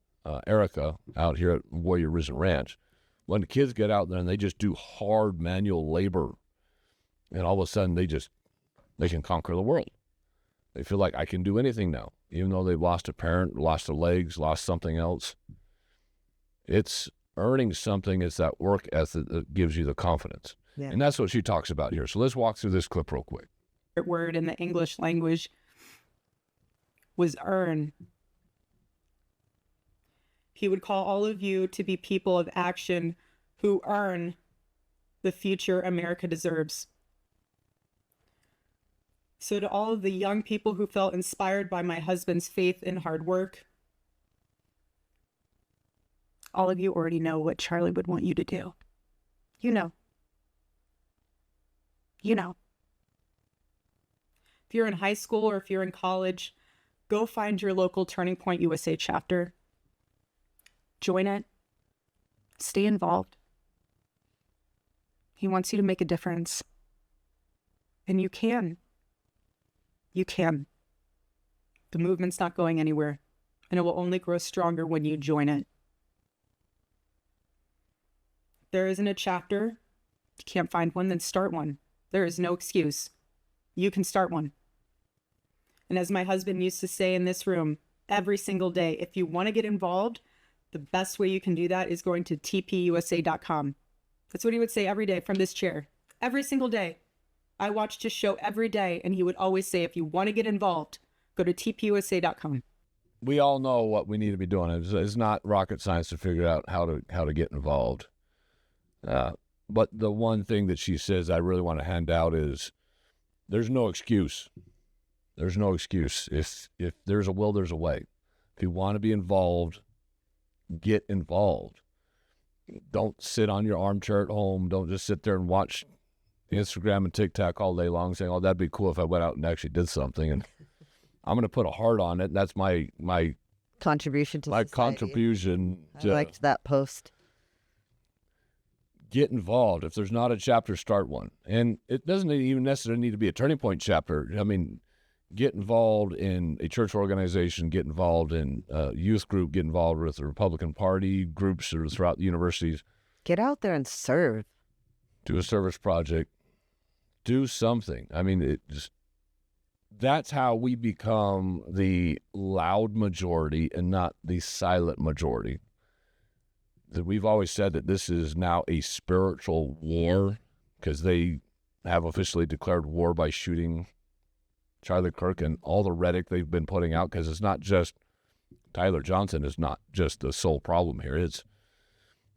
[SPEAKER 2] Erika out here at Warrior Risen Ranch. When the kids get out there and they just do hard manual labor, and all of a sudden they can conquer the world. They feel like I can do anything now, even though they've lost a parent, lost their legs, lost something else. It's earning something. It's that work ethic that gives you the confidence. Yeah. And that's what she talks about here. So let's walk through this clip real quick.
[SPEAKER 1] Word in the English language was earn. He would call all of you to be people of action who earn the future America deserves. So to all of the young people who felt inspired by my husband's faith and hard work, all of you already know what Charlie would want you to do. You know. You know. If you're in high school or if you're in college, go find your local Turning Point USA chapter. Join it. Stay involved. He wants you to make a difference. And you can. You can. The movement's not going anywhere, and it will only grow stronger when you join it. There isn't a chapter You can't find one, then start one. There is no excuse. You can start one. And as my husband used to say in this room, every single day, if you want to get involved, the best way you can do that is going to tpusa.com. That's what he would say every day from this chair. Every single day. I watched his show every day, and he would always say, if you want to get involved, go to tpusa.com.
[SPEAKER 2] We all know what we need to be doing. It's not rocket science to figure out how to get involved. But the one thing that she says I really want to hand out is there's no excuse. There's no excuse. If there's a will, there's a way. If you want to be involved, get involved. Don't sit on your armchair at home. Don't just sit there and watch Instagram and TikTok all day long saying, oh, that'd be cool if I went out and actually did something. And I'm going to put a heart on it. That's my
[SPEAKER 3] Contribution to
[SPEAKER 2] my
[SPEAKER 3] society.
[SPEAKER 2] contribution.
[SPEAKER 3] I liked that post.
[SPEAKER 2] Get involved. If there's not a chapter, start one. And it doesn't even necessarily need to be a Turning Point chapter. I mean, get involved in a church organization, get involved in a youth group, get involved with the Republican Party groups or throughout the universities.
[SPEAKER 3] Get out there and serve.
[SPEAKER 2] Do a service project. Do something. I mean, that's how we become the loud majority and not the silent majority. That we've always said that this is now a spiritual war because they have officially declared war by shooting Charlie Kirk and all the rhetoric they've been putting out, because it's not just Tyler Johnson is not just the sole problem here.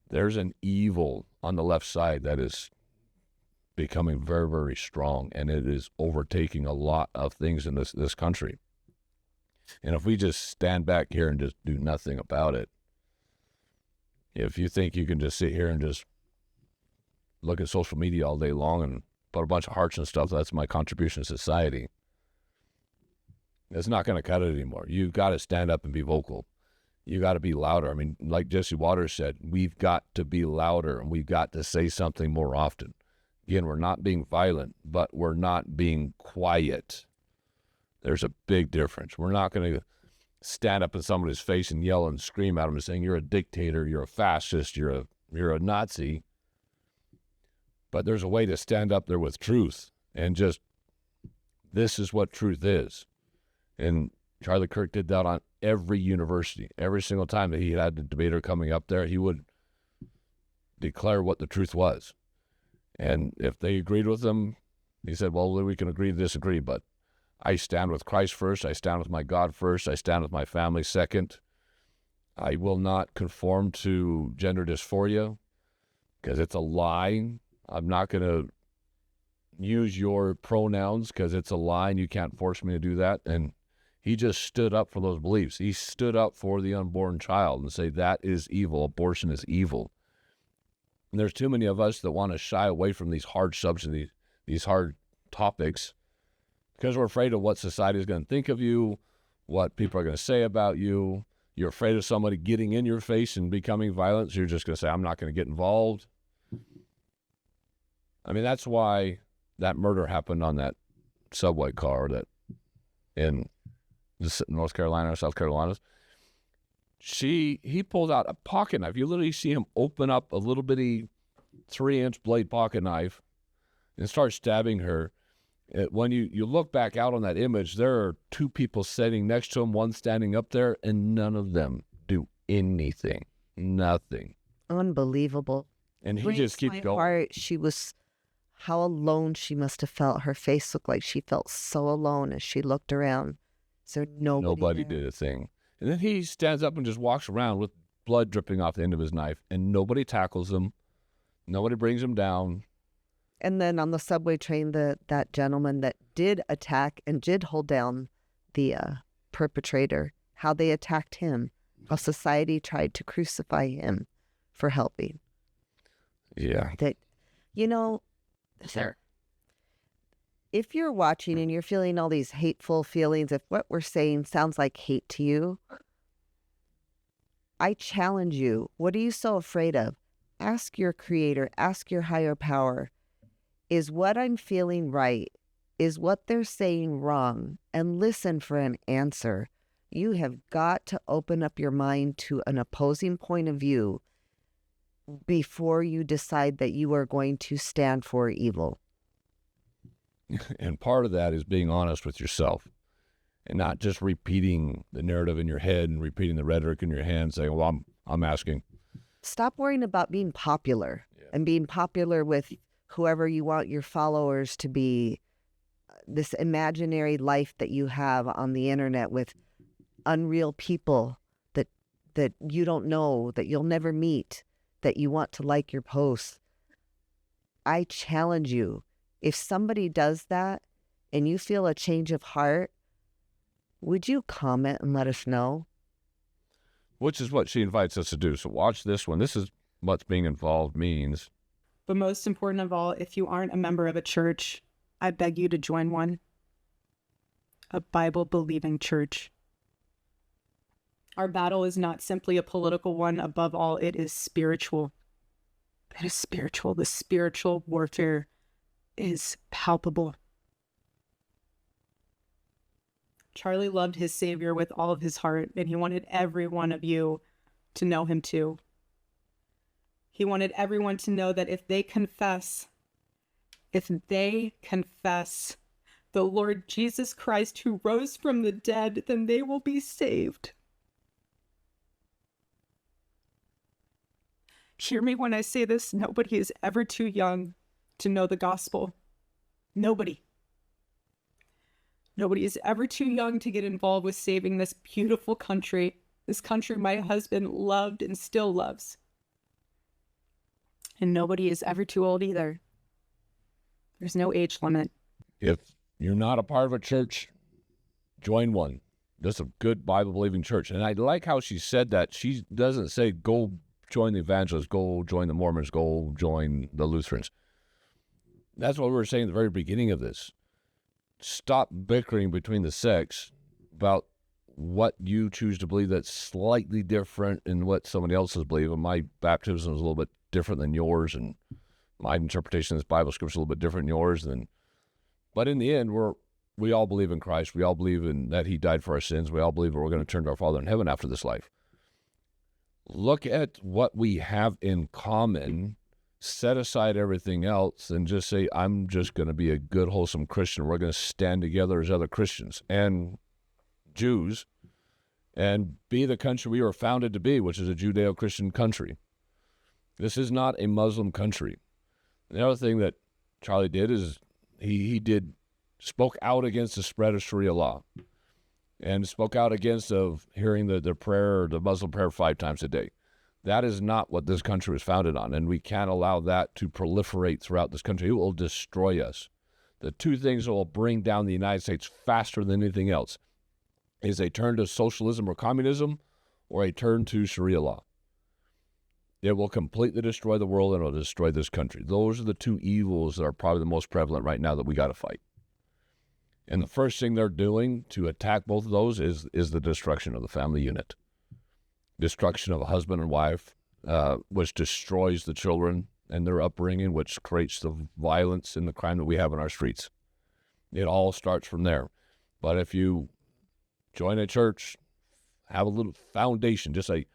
[SPEAKER 2] There's an evil on the left side that is becoming very, very strong, and it is overtaking a lot of things in this country. And if we just stand back here and just do nothing about it, if you think you can just sit here and just look at social media all day long and put a bunch of hearts and stuff, that's my contribution to society. It's not going to cut it anymore. You've got to stand up and be vocal. You got to be louder. I mean, like Jesse Waters said, we've got to be louder and we've got to say something more often. Again, we're not being violent, but we're not being quiet. There's a big difference. We're not going to stand up in somebody's face and yell and scream at them and saying, you're a dictator, you're a fascist, you're a Nazi. But there's a way to stand up there with truth and just, this is what truth is. And Charlie Kirk did that on every university. Every single time that he had a debater coming up there, he would declare what the truth was. And if they agreed with him, he said, well, we can agree to disagree, but I stand with Christ first. I stand with my God first. I stand with my family second. I will not conform to gender dysphoria because it's a lie. I'm not going to use your pronouns because it's a lie and you can't force me to do that. And he just stood up for those beliefs. He stood up for the unborn child and say that is evil. Abortion is evil. And there's too many of us that want to shy away from these hard subjects, these hard topics, because we're afraid of what society is going to think of you, what people are going to say about you. You're afraid of somebody getting in your face and becoming violent, so you're just going to say, I'm not going to get involved. I mean, that's why that murder happened on that subway car that in North Carolina or South Carolina. He pulled out a pocket knife. You literally see him open up a little bitty 3-inch blade pocket knife and start stabbing her. When you look back out on that image, there are two people sitting next to him, one standing up there, and none of them do anything. Nothing.
[SPEAKER 3] Unbelievable.
[SPEAKER 2] And he
[SPEAKER 3] Breaks
[SPEAKER 2] just keeps
[SPEAKER 3] my
[SPEAKER 2] going.
[SPEAKER 3] Heart. She was, how alone she must have felt. Her face looked like she felt so alone as she looked around. So nobody
[SPEAKER 2] did a thing. And then he stands up and just walks around with blood dripping off the end of his knife, and nobody tackles him. Nobody brings him down.
[SPEAKER 3] And then on the subway train, that gentleman that did attack and did hold down the perpetrator, how they attacked him, how society tried to crucify him for helping.
[SPEAKER 2] Yeah.
[SPEAKER 3] That, sir, if you're watching and you're feeling all these hateful feelings, if what we're saying sounds like hate to you, I challenge you. What are you so afraid of? Ask your creator, ask your higher power. Is what I'm feeling right? Is what they're saying wrong? And listen for an answer. You have got to open up your mind to an opposing point of view. before you decide that you are going to stand for evil.
[SPEAKER 2] And part of that is being honest with yourself and not just repeating the narrative in your head and repeating the rhetoric in your head and saying, well, I'm asking.
[SPEAKER 3] Stop worrying about being popular and being popular with whoever you want your followers to be. This imaginary life that you have on the internet with unreal people that you don't know, that you'll never meet, that you want to like your posts. I challenge you, if somebody does that and you feel a change of heart, would you comment and let us know?
[SPEAKER 2] Which is what she invites us to do. So watch this one. This is what being involved means.
[SPEAKER 1] But most important of all, if you aren't a member of a church, I beg you to join one. A Bible-believing church. Our battle is not simply a political one. Above all, it is spiritual. It is spiritual. The spiritual warfare is palpable. Charlie loved his Savior with all of his heart, and he wanted every one of you to know him too. He wanted everyone to know that if they confess the Lord Jesus Christ who rose from the dead, then they will be saved. Hear me when I say this, nobody is ever too young to know the gospel. Nobody. Nobody is ever too young to get involved with saving this beautiful country, this country my husband loved and still loves. And nobody is ever too old either. There's no age limit.
[SPEAKER 2] If you're not a part of a church, join one. That's a good Bible-believing church. And I like how she said that. She doesn't say, go join the evangelists, go join the Mormons, go join the Lutherans. That's what we were saying at the very beginning of this. Stop bickering between the sects about what you choose to believe that's slightly different in what somebody else's believe. And my baptism is a little bit different than yours, and my interpretation of this Bible scripture is a little bit different than yours. But in the end, we all believe in Christ. We all believe in that he died for our sins. We all believe that we're going to turn to our Father in heaven after this life. Look at what we have in common, set aside everything else, and just say, I'm just going to be a good, wholesome Christian. We're going to stand together as other Christians and Jews and be the country we were founded to be, which is a Judeo-Christian country. This is not a Muslim country. The other thing that Charlie did is he spoke out against the spread of Sharia law and spoke out against of hearing the prayer, the Muslim prayer 5 times a day. That is not what this country was founded on, and we can't allow that to proliferate throughout this country. It will destroy us. The 2 things that will bring down the United States faster than anything else is a turn to socialism or communism or a turn to Sharia law. It will completely destroy the world and it will destroy this country. Those are the 2 evils that are probably the most prevalent right now that we got to fight. And the first thing they're doing to attack both of those is the destruction of the family unit. Destruction of a husband and wife, which destroys the children and their upbringing, which creates the violence and the crime that we have in our streets. It all starts from there. But if you join a church, have a little foundation, just a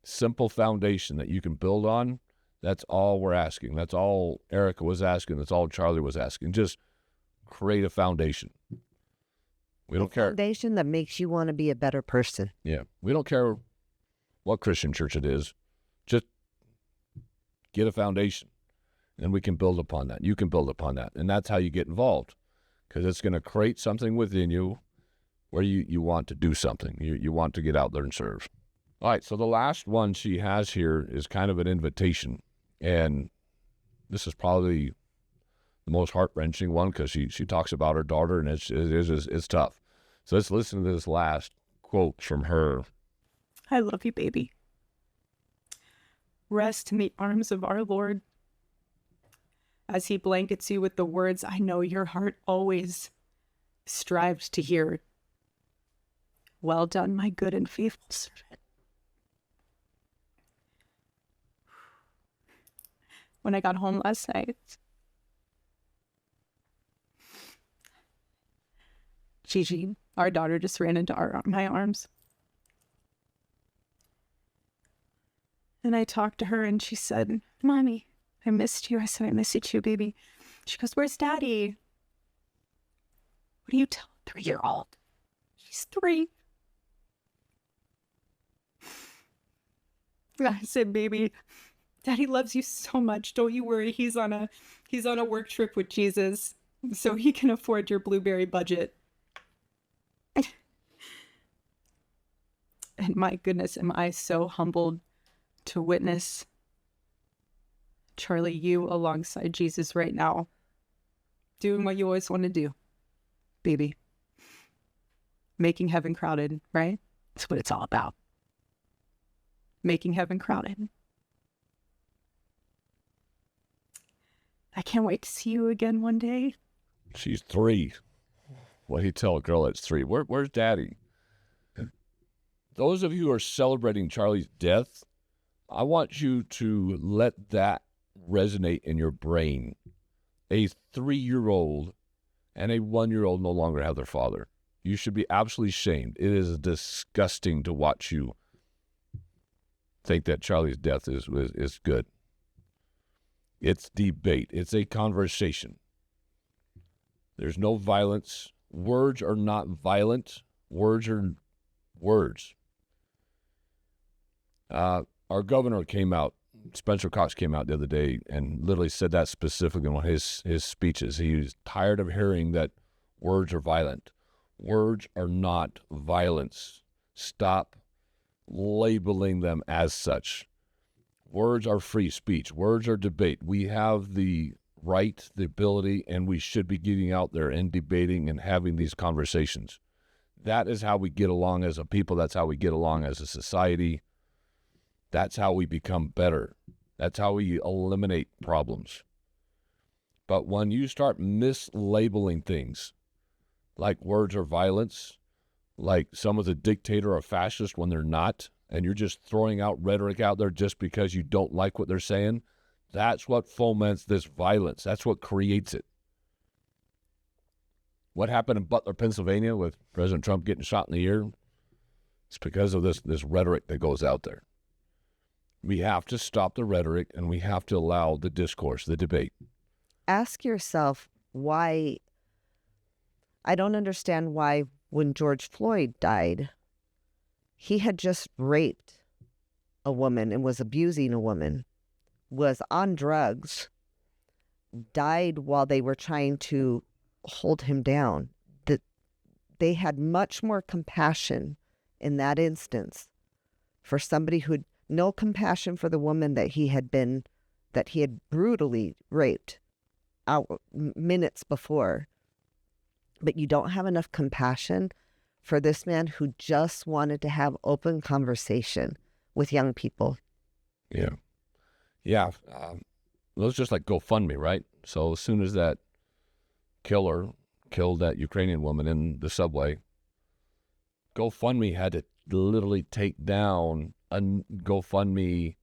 [SPEAKER 2] simple foundation that you can build on, that's all we're asking. That's all Erika was asking. That's all Charlie was asking. Just create a foundation. We don't care.
[SPEAKER 3] Foundation that makes you want to be a better person.
[SPEAKER 2] Yeah. We don't care what Christian church it is. Just get a foundation and we can build upon that. You can build upon that. And that's how you get involved, because it's going to create something within you where you want to do something. You want to get out there and serve. All right, so the last one she has here is kind of an invitation, and this is probably the most heart-wrenching one because she talks about her daughter, and it's tough. So let's listen to this last quote from her.
[SPEAKER 1] I love you, baby. Rest in the arms of our Lord as he blankets you with the words I know your heart always strived to hear. Well done, my good and faithful servant. When I got home last night, Gigi, our daughter, just ran into my arms. And I talked to her and she said, Mommy, I missed you. I said, I miss you too, baby. She goes, where's Daddy? What do you tell a 3-year-old? He's 3. I said, baby, Daddy loves you so much. Don't you worry. He's on a work trip with Jesus, so he can afford your blueberry budget. And my goodness, am I so humbled to witness, Charlie, you alongside Jesus right now, doing what you always want to do, baby. Making heaven crowded, right? That's what it's all about. Making heaven crowded. I can't wait to see you again one day.
[SPEAKER 2] She's 3. What do you tell a girl that's 3? Where's Daddy? Those of you who are celebrating Charlie's death, I want you to let that resonate in your brain. A 3-year-old and a 1-year-old no longer have their father. You should be absolutely shamed. It is disgusting to watch you think that Charlie's death is good. It's debate. It's a conversation. There's no violence. Words are not violent. Words are words. Our governor came out, Spencer Cox came out the other day and literally said that specifically in one of his speeches. He was tired of hearing that words are violent. Words are not violence. Stop labeling them as such. Words are free speech. Words are debate. We have the right, the ability, and we should be getting out there and debating and having these conversations. That is how we get along as a people. That's how we get along as a society. That's how we become better. That's how we eliminate problems. But when you start mislabeling things, like words are violence, like someone's a dictator or a fascist when they're not, and you're just throwing out rhetoric out there just because you don't like what they're saying, that's what foments this violence. That's what creates it. What happened in Butler, Pennsylvania with President Trump getting shot in the ear? It's because of this rhetoric that goes out there. We have to stop the rhetoric and we have to allow the discourse, the debate.
[SPEAKER 3] Ask yourself why. I don't understand why when George Floyd died, he had just raped a woman and was abusing a woman, was on drugs, died while they were trying to hold him down. That they had much more compassion in that instance for somebody who had no compassion for the woman that he had brutally raped minutes before. But you don't have enough compassion for this man who just wanted to have open conversation with young people.
[SPEAKER 2] Yeah. Well, it's just like GoFundMe, right? So as soon as that killer killed that Ukrainian woman in the subway, GoFundMe had to literally take down a GoFundMe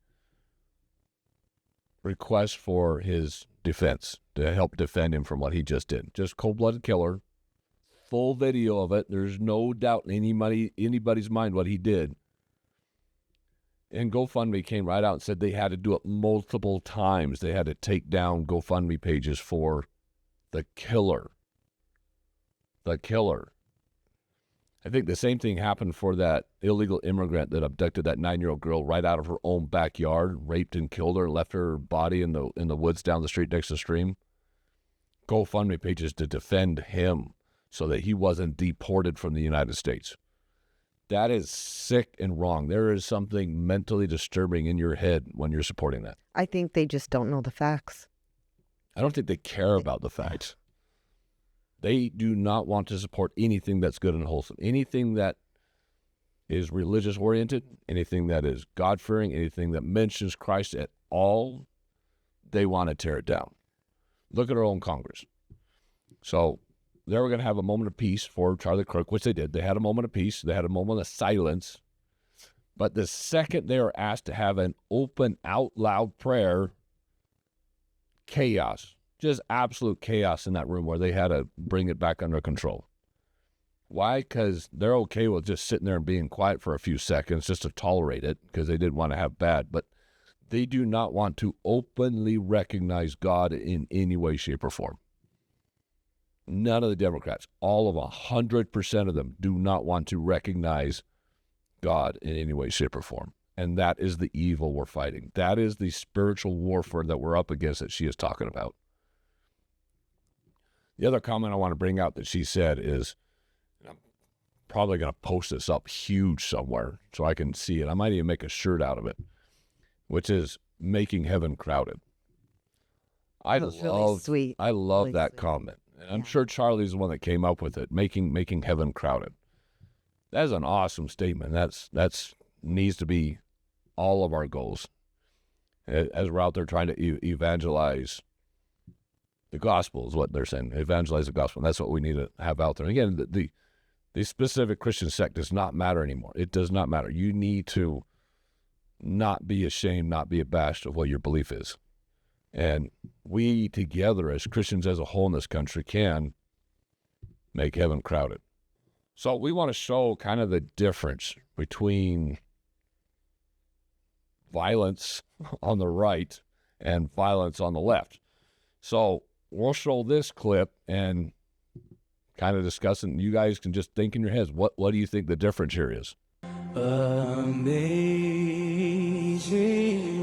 [SPEAKER 2] request for his defense to help defend him from what he just did. Just cold-blooded killer. Full video of it. There's no doubt in anybody's mind what he did. And GoFundMe came right out and said they had to do it multiple times. They had to take down GoFundMe pages for the killer. The killer. I think the same thing happened for that illegal immigrant that abducted that 9-year-old girl right out of her own backyard, raped and killed her, and left her body in the woods down the street next to the stream. GoFundMe pages to defend him so that he wasn't deported from the United States. That is sick and wrong. There is something mentally disturbing in your head when you're supporting that.
[SPEAKER 3] I think they just don't know the facts.
[SPEAKER 2] I don't think they care about the facts. They do not want to support anything that's good and wholesome. Anything that is religious-oriented, anything that is God-fearing, anything that mentions Christ at all, they want to tear it down. Look at our own Congress. So they were going to have a moment of peace for Charlie Kirk, which they did. They had a moment of peace. They had a moment of silence. But the second they were asked to have an open, out loud prayer, chaos. Just absolute chaos in that room where they had to bring it back under control. Why? Because they're okay with just sitting there and being quiet for a few seconds just to tolerate it because they didn't want to have bad. But They do not want to openly recognize God in any way, shape, or form. None of the Democrats, all of 100% of them, do not want to recognize God in any way, shape, or form. And that is the evil we're fighting. That is the spiritual warfare that we're up against that she is talking about. The other comment I want to bring out that she said is, and I'm probably going to post this up huge somewhere so I can see it. I might even make a shirt out of it, which is making heaven crowded. I
[SPEAKER 3] Really sweet.
[SPEAKER 2] I love
[SPEAKER 3] Really
[SPEAKER 2] that
[SPEAKER 3] sweet.
[SPEAKER 2] comment. And I'm
[SPEAKER 3] Yeah.
[SPEAKER 2] sure Charlie's the one that came up with it, making heaven crowded. That is an awesome statement. That's needs to be all of our goals as we're out there trying to evangelize the gospel is what they're saying. Evangelize the gospel. And that's what we need to have out there. And again, the specific Christian sect does not matter anymore. It does not matter. You need to not be ashamed, not be abashed of what your belief is. And we together as Christians as a whole in this country can make heaven crowded. So we want to show kind of the difference between violence on the right and violence on the left. So we'll show this clip and kind of discuss it. And you guys can just think in your heads, what do you think the difference here is?
[SPEAKER 5] Amazing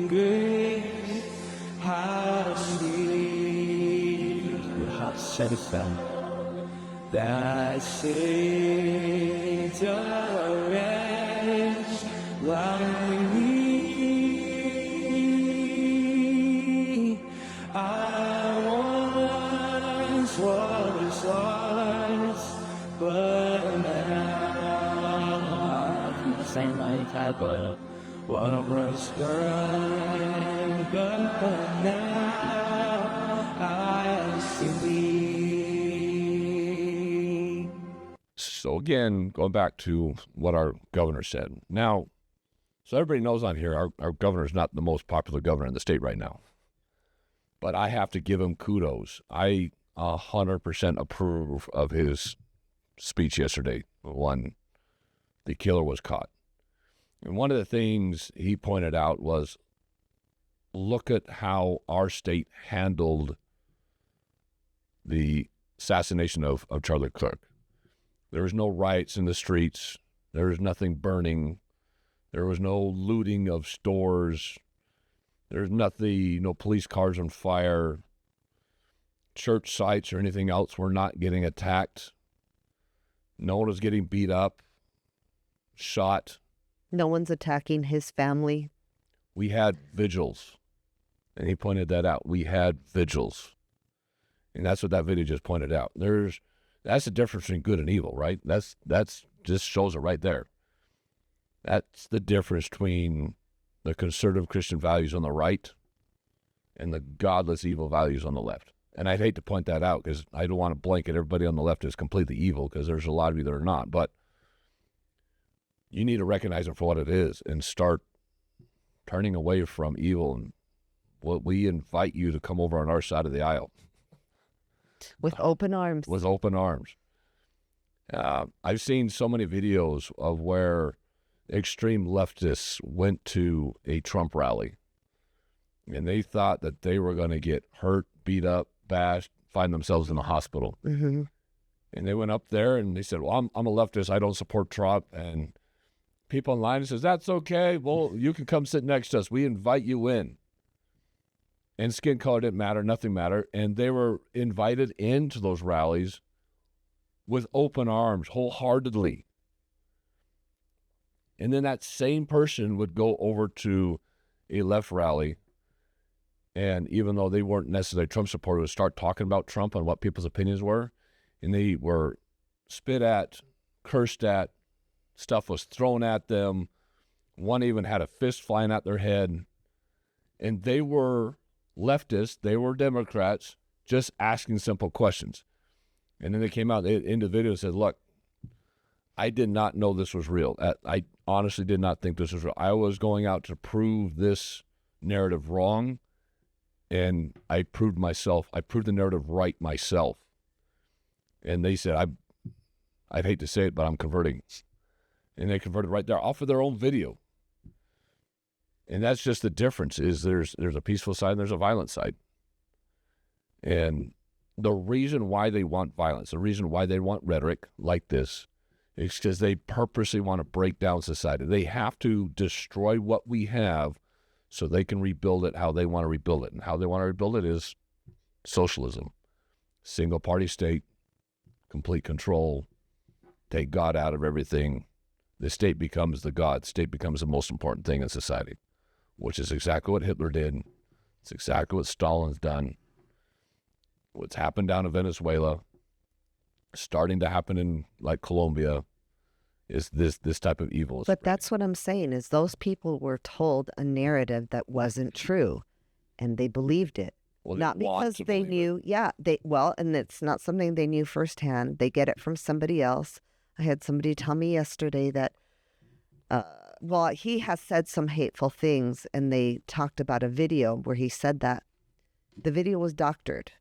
[SPEAKER 5] grace, how sweet, how satisfying, that saved a wretch like me. I once was lost, but now I'm same like I was. What a was done, but now I see.
[SPEAKER 2] So again, going back to what our governor said. Now, so everybody knows on here, our governor is not the most popular governor in the state right now. But I have to give him kudos. I 100% approve of his speech yesterday when the killer was caught. And one of the things he pointed out was, look at how our state handled the assassination of Charlie Kirk. There was no riots in the streets. There was nothing burning. There was no looting of stores. There's nothing, no police cars on fire. Church sites or anything else were not getting attacked. No one was getting beat up, shot.
[SPEAKER 3] No one's attacking his family.
[SPEAKER 2] We had vigils. And he pointed that out. We had vigils. And that's what that video just pointed out. That's the difference between good and evil, right? That's just shows it right there. That's the difference between the conservative Christian values on the right and the godless evil values on the left. And I'd hate to point that out because I don't want to blanket everybody on the left as completely evil, because there's a lot of you that are not. But you need to recognize it for what it is and start turning away from evil. And we invite you to come over on our side of the aisle.
[SPEAKER 3] With open arms.
[SPEAKER 2] With open arms. I've seen so many videos of where extreme leftists went to a Trump rally and they thought that they were going to get hurt, beat up, bashed, find themselves in the hospital.
[SPEAKER 3] Mm-hmm.
[SPEAKER 2] And they went up there and they said, well, I'm a leftist. I don't support Trump. And people in line says, that's okay. Well, you can come sit next to us. We invite you in. And skin color didn't matter. Nothing mattered. And they were invited into those rallies with open arms, wholeheartedly. And then that same person would go over to a left rally, and even though they weren't necessarily Trump supporters, would start talking about Trump and what people's opinions were, and they were spit at, cursed at, stuff was thrown at them. One even had a fist flying at their head. And they were leftists, they were Democrats, just asking simple questions. And then they came out in the video and said, look, I did not know this was real. I honestly did not think this was real. I was going out to prove this narrative wrong, and I proved the narrative right myself. And they said, I'd hate to say it, but I'm converting. And they converted right there off of their own video. And that's just the difference is there's a peaceful side and there's a violent side. And the reason why they want violence, the reason why they want rhetoric like this is because they purposely want to break down society. They have to destroy what we have so they can rebuild it how they want to rebuild it. And how they want to rebuild it is socialism, single-party state, complete control, take God out of everything. The state becomes the God. State becomes the most important thing in society, which is exactly what Hitler did. It's exactly what Stalin's done. What's happened down in Venezuela, starting to happen in like Colombia, is this type of evil.
[SPEAKER 3] But that's what I'm saying is those people were told a narrative that wasn't true, and they believed it.
[SPEAKER 2] Well,
[SPEAKER 3] Not because they knew, and it's not something they knew firsthand. They get it from somebody else. I had somebody tell me yesterday that, he has said some hateful things, and they talked about a video where he said that. The video was doctored.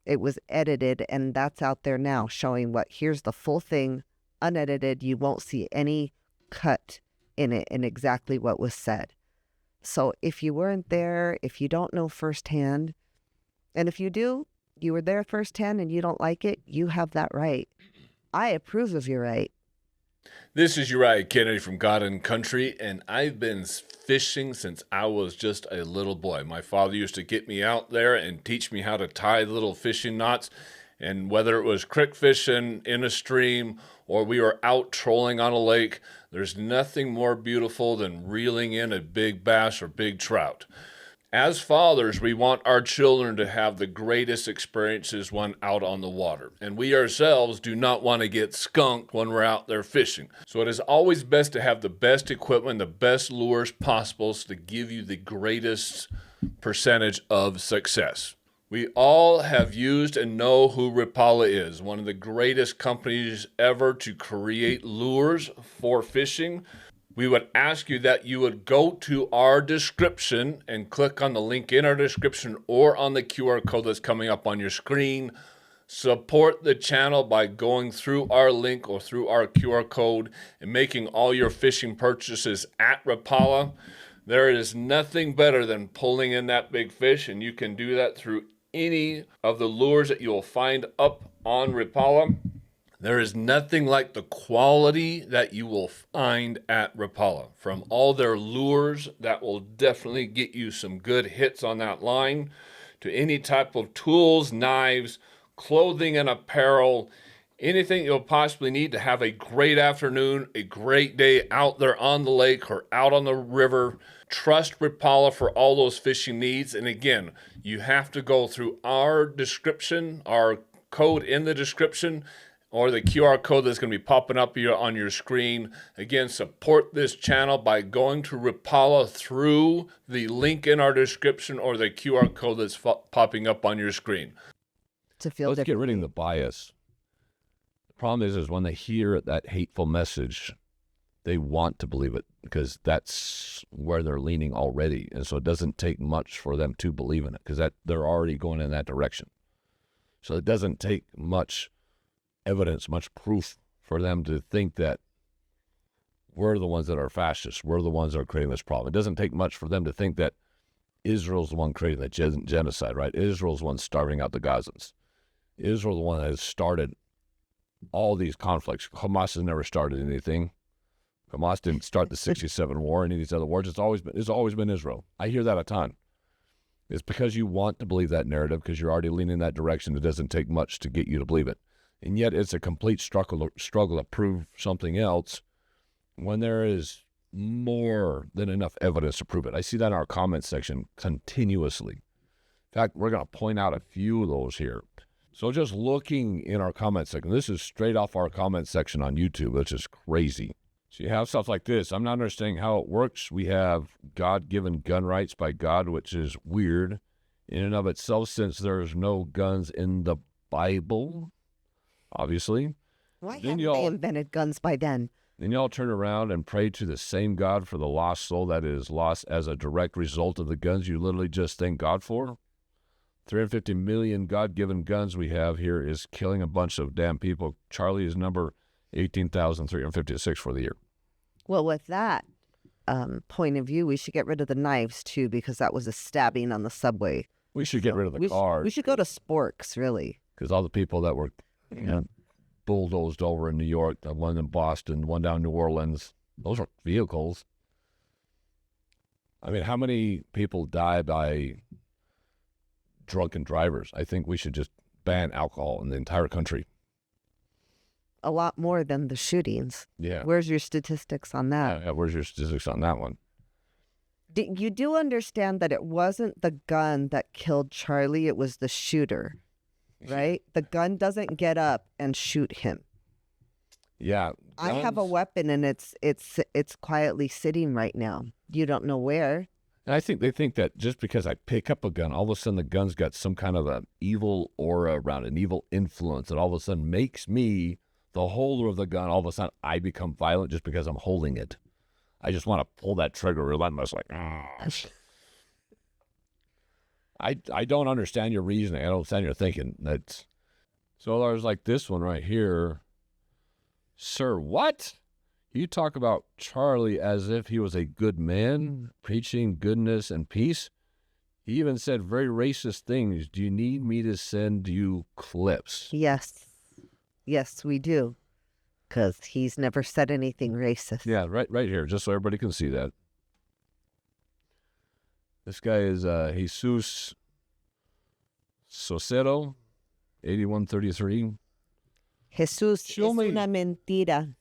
[SPEAKER 3] It was edited, and that's out there now showing here's the full thing, unedited. You won't see any cut in it and exactly what was said. So if you weren't there, if you don't know firsthand, and if you do, you were there firsthand and you don't like it, you have that right. I approve of your right.
[SPEAKER 4] This is Uriah Kennedy from God and Country, and I've been fishing since I was just a little boy. My father used to get me out there and teach me how to tie little fishing knots, and whether it was creek fishing in a stream or we were out trolling on a lake, there's nothing more beautiful than reeling in a big bass or big trout. As fathers, we want our children to have the greatest experiences when out on the water. And we ourselves do not want to get skunked when we're out there fishing. So it is always best to have the best equipment, the best lures possible to give you the greatest percentage of success. We all have used and know who Rapala is, one of the greatest companies ever to create lures for fishing. We would ask you that you would go to our description and click on the link in our description or on the QR code that's coming up on your screen. Support the channel by going through our link or through our QR code and making all your fishing purchases at Rapala. There is nothing better than pulling in that big fish, and you can do that through any of the lures that you'll find up on Rapala. There is nothing like the quality that you will find at Rapala. From all their lures that will definitely get you some good hits on that line, to any type of tools, knives, clothing and apparel, anything you'll possibly need to have a great afternoon, a great day out there on the lake or out on the river. Trust Rapala for all those fishing needs. And again, you have to go through our description, our code in the description, or the QR code that's going to be popping up here on your screen. Again, support this channel by going to Rapala through the link in our description or the QR code that's popping up on your screen.
[SPEAKER 2] Let's get rid of the bias. The problem is when they hear that hateful message, they want to believe it because that's where they're leaning already. And so it doesn't take much for them to believe in it because they're already going in that direction. So it doesn't take much evidence, much proof for them to think that we're the ones that are fascists. We're the ones that are creating this problem. It doesn't take much for them to think that Israel's the one creating that genocide, right? Israel's the one starving out the Gazans. Israel's the one that has started all these conflicts. Hamas has never started anything. Hamas didn't start the 67 war, any of these other wars. It's always been Israel. I hear that a ton. It's because you want to believe that narrative because you're already leaning in that direction. It doesn't take much to get you to believe it. And yet it's a complete struggle to prove something else when there is more than enough evidence to prove it. I see that in our comment section continuously. In fact, we're going to point out a few of those here. So just looking in our comment section, this is straight off our comment section on YouTube, which is crazy. So you have stuff like this. I'm not understanding how it works. We have God-given gun rights by God, which is weird in and of itself since there's no guns in the Bible. Obviously.
[SPEAKER 3] Why haven't they invented guns by then?
[SPEAKER 2] Then y'all turn around and pray to the same God for the lost soul that is lost as a direct result of the guns you literally just thank God for. 350 million God-given guns we have here is killing a bunch of damn people. Charlie is number 18,356 for the year.
[SPEAKER 3] Well, with that, point of view, we should get rid of the knives too, because that was a stabbing on the subway.
[SPEAKER 2] We should get rid of the cars.
[SPEAKER 3] We should go to Sporks, really.
[SPEAKER 2] Because all the people that were bulldozed over in New York, the one in Boston, one down New Orleans, those are vehicles. I mean, how many people die by drunken drivers? I think we should just ban alcohol in the entire country.
[SPEAKER 3] A lot more than the shootings.
[SPEAKER 2] Yeah.
[SPEAKER 3] Where's your statistics on that?
[SPEAKER 2] Yeah, where's your statistics on that one?
[SPEAKER 3] You do understand that it wasn't the gun that killed Charlie, it was the shooter, right? The gun doesn't get up and shoot him.
[SPEAKER 2] Yeah.
[SPEAKER 3] I have a weapon and it's quietly sitting right now. You don't know where.
[SPEAKER 2] And I think they think that just because I pick up a gun, all of a sudden the gun's got some kind of an evil aura around it, an evil influence that all of a sudden makes me the holder of the gun. All of a sudden I become violent just because I'm holding it. I just want to pull that trigger relentless, like, I don't understand your reasoning. I don't understand your thinking. So there's like this one right here. Sir, what? You talk about Charlie as if he was a good man, preaching goodness and peace. He even said very racist things. Do you need me to send you clips?
[SPEAKER 3] Yes. Yes, we do. Because he's never said anything racist.
[SPEAKER 2] Yeah, right here, just so everybody can see that. This guy is Jesus Socero, 8133.
[SPEAKER 3] Jesus es una mentira.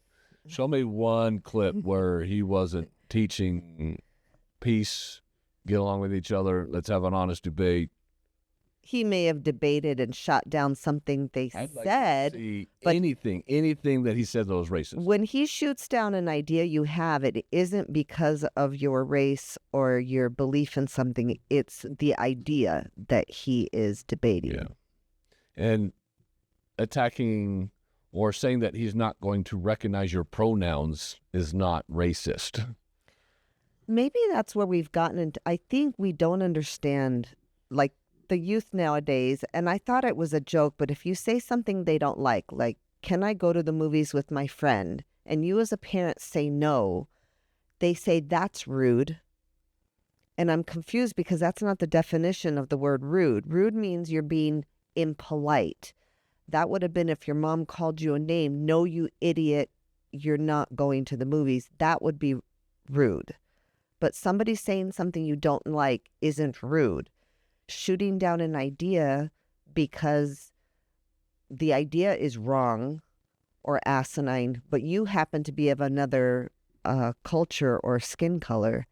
[SPEAKER 2] Show me one clip where he wasn't teaching peace, get along with each other, let's have an honest debate.
[SPEAKER 3] He may have debated and shot down something they
[SPEAKER 2] I'd like
[SPEAKER 3] said.
[SPEAKER 2] to see
[SPEAKER 3] but
[SPEAKER 2] anything that he said that was racist.
[SPEAKER 3] when he shoots down an idea you have, it isn't because of your race or your belief in something. It's the idea that he is debating.
[SPEAKER 2] Yeah. And attacking or saying that he's not going to recognize your pronouns is not racist.
[SPEAKER 3] Maybe that's where we've gotten into. I think we don't understand, like, the youth nowadays, and I thought it was a joke, but if you say something they don't like, can I go to the movies with my friend? And you as a parent say no, they say that's rude. And I'm confused because that's not the definition of the word rude. Rude means you're being impolite. That would have been if your mom called you a name. No, you idiot, you're not going to the movies. That would be rude. But somebody saying something you don't like isn't rude. Shooting down an idea because the idea is wrong or asinine, but you happen to be of another culture or skin color,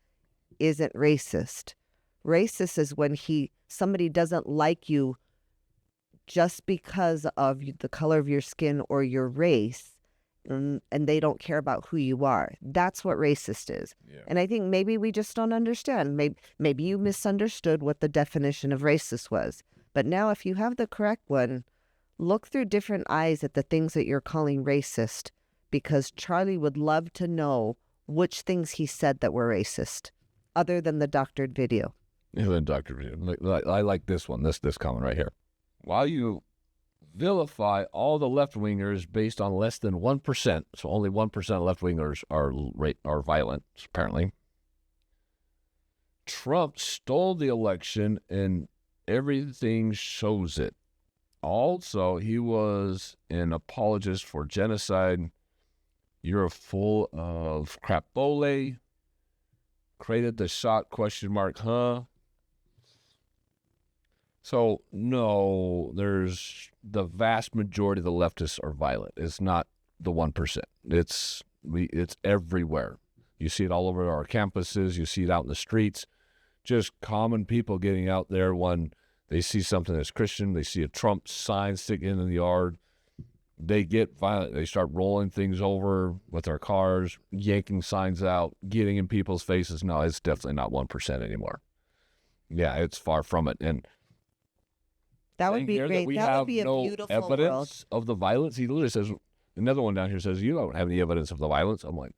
[SPEAKER 3] isn't racist. Racist is when somebody doesn't like you just because of the color of your skin or your race, and they don't care about who you are. That's what racist is. Yeah. And I think maybe we just don't understand. Maybe you misunderstood what the definition of racist was. But now if you have the correct one, look through different eyes at the things that you're calling racist, because Charlie would love to know which things he said that were racist, other than the doctored video.
[SPEAKER 2] Yeah, the doctored video. I like this one, this comment right here. While you vilify all the left-wingers based on less than 1%, so only 1% of left-wingers are violent, apparently. Trump stole the election, and everything shows it. Also, he was an apologist for genocide. You're full of crapole. Created the shot, ? Huh? So, no, there's the vast majority of the leftists are violent. It's not the 1%. It's everywhere. You see it all over our campuses. You see it out in the streets. Just common people getting out there when they see something that's Christian. They see a Trump sign sticking in the yard. They get violent. They start rolling things over with their cars, yanking signs out, getting in people's faces. No, it's definitely not 1% anymore. Yeah, it's far from it. And
[SPEAKER 3] that would be great. That would be a beautiful
[SPEAKER 2] evidence
[SPEAKER 3] world
[SPEAKER 2] of the violence. He literally says, another one down here says, you don't have any evidence of the violence. I'm like,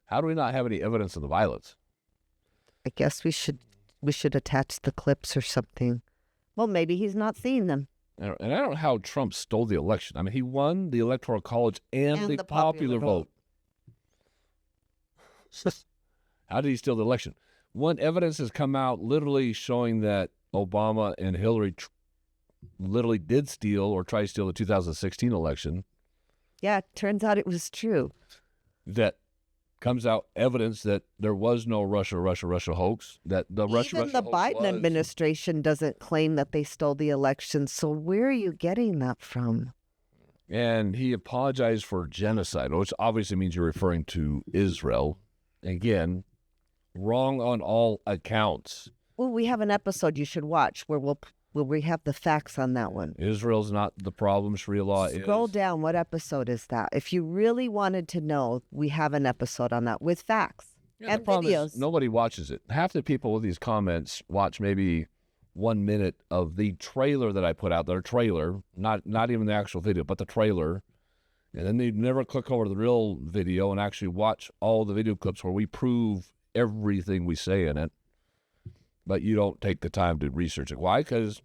[SPEAKER 2] how do we not have any evidence of the violence?
[SPEAKER 3] I guess we should attach the clips or something. Well, maybe he's not seeing them.
[SPEAKER 2] And I don't know how Trump stole the election. I mean, he won the Electoral College and the popular vote. How did he steal the election? One evidence has come out literally showing that Obama and Hillary literally did steal or try to steal the 2016 election.
[SPEAKER 3] Yeah, turns out it was true.
[SPEAKER 2] That comes out evidence that there was no Russia hoax. That the Russia
[SPEAKER 3] Even the
[SPEAKER 2] hoax
[SPEAKER 3] Biden
[SPEAKER 2] was.
[SPEAKER 3] administration doesn't claim that they stole the election. So where are you getting that from?
[SPEAKER 2] And he apologized for genocide, which obviously means you're referring to Israel. Again, wrong on all accounts.
[SPEAKER 3] Well, we have an episode you should watch where we have the facts on that one.
[SPEAKER 2] Israel's not the problem. Sharia law is.
[SPEAKER 3] Scroll down. What episode is that? If you really wanted to know, we have an episode on that with facts
[SPEAKER 2] The
[SPEAKER 3] and
[SPEAKER 2] problem is
[SPEAKER 3] videos.
[SPEAKER 2] nobody watches it. Half the people with these comments watch maybe 1 minute of the trailer that I put out there. Trailer, not even the actual video, but the trailer. And then they never click over to the real video and actually watch all the video clips where we prove everything we say in it. But you don't take the time to research it. Why? Because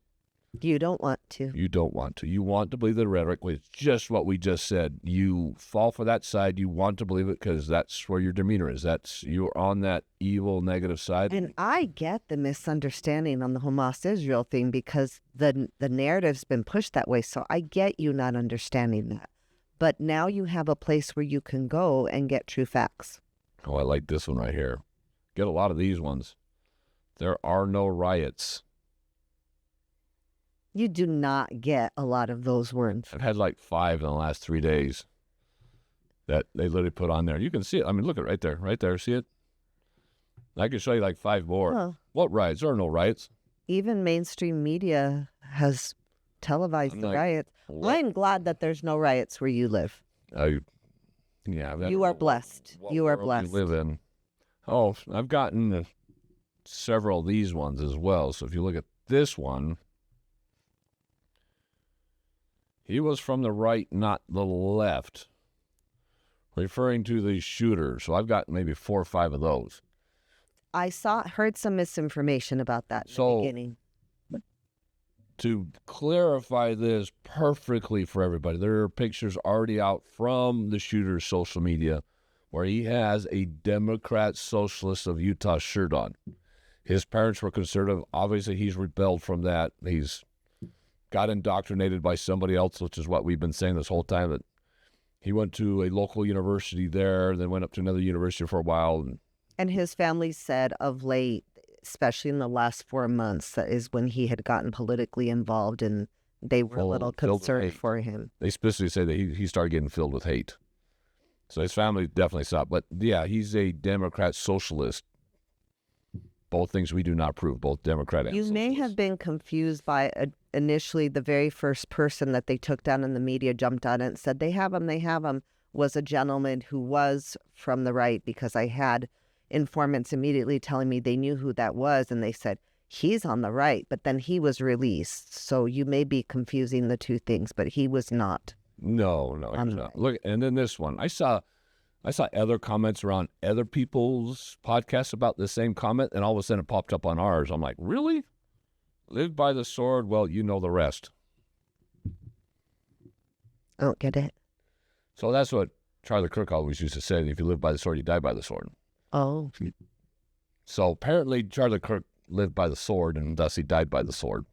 [SPEAKER 3] You don't want to.
[SPEAKER 2] you don't want to. You want to believe the rhetoric, which is just what we just said. You fall for that side. You want to believe it because that's where your demeanor is. You're on that evil, negative side.
[SPEAKER 3] And I get the misunderstanding on the Hamas-Israel thing because the narrative's been pushed that way. So I get you not understanding that. But now you have a place where you can go and get true facts.
[SPEAKER 2] Oh, I like this one right here. Get a lot of these ones. There are no riots.
[SPEAKER 3] You do not get a lot of those words.
[SPEAKER 2] I've had like 5 in the last 3 days that they literally put on there. You can see it. I mean, look at it right there. See it? I can show you like 5 more.
[SPEAKER 3] Huh.
[SPEAKER 2] What riots? There are no riots.
[SPEAKER 3] Even mainstream media has televised
[SPEAKER 2] I'm
[SPEAKER 3] the
[SPEAKER 2] like,
[SPEAKER 3] riots.
[SPEAKER 2] what?
[SPEAKER 3] I'm glad that there's no riots where you live.
[SPEAKER 2] Yeah.
[SPEAKER 3] You are blessed. You are
[SPEAKER 2] world
[SPEAKER 3] blessed.
[SPEAKER 2] You live in. Oh, I've gotten several of these ones as well. So if you look at this one, he was from the right, not the left, referring to the shooter. So I've got maybe 4 or 5 of those.
[SPEAKER 3] I heard some misinformation about that in the
[SPEAKER 2] So-
[SPEAKER 3] beginning.
[SPEAKER 2] To clarify this perfectly for everybody, there are pictures already out from the shooter's social media where he has a Democrat Socialist of Utah shirt on. His parents were conservative. Obviously, he's rebelled from that. He's got indoctrinated by somebody else, which is what we've been saying this whole time, that he went to a local university there, then went up to another university for a while.
[SPEAKER 3] And his family said of late, especially in the last 4 months, that is when he had gotten politically involved and they were a little
[SPEAKER 2] Filled with
[SPEAKER 3] concerned
[SPEAKER 2] hate.
[SPEAKER 3] for him.
[SPEAKER 2] They specifically say that he started getting filled with hate. So his family definitely saw it. But yeah, he's a Democrat Socialist. Both things we do not approve, both Democrat and
[SPEAKER 3] You may
[SPEAKER 2] socialist.
[SPEAKER 3] have been confused by initially the very first person that they took down in the media jumped on it and said, they have him, was a gentleman who was from the right, because I had informants immediately telling me they knew who that was. And they said, he's on the right, but then he was released. So you may be confusing the two things, but he was not.
[SPEAKER 2] No, he's not. Look, and then this one. I saw other comments around other people's podcasts about the same comment, and all of a sudden it popped up on ours. I'm like, really? Live by the sword? Well, you know the rest.
[SPEAKER 3] I don't get it.
[SPEAKER 2] So that's what Charlie Kirk always used to say. If you live by the sword, you die by the sword.
[SPEAKER 3] Oh,
[SPEAKER 2] So apparently Charlie Kirk lived by the sword, and thus he died by the sword.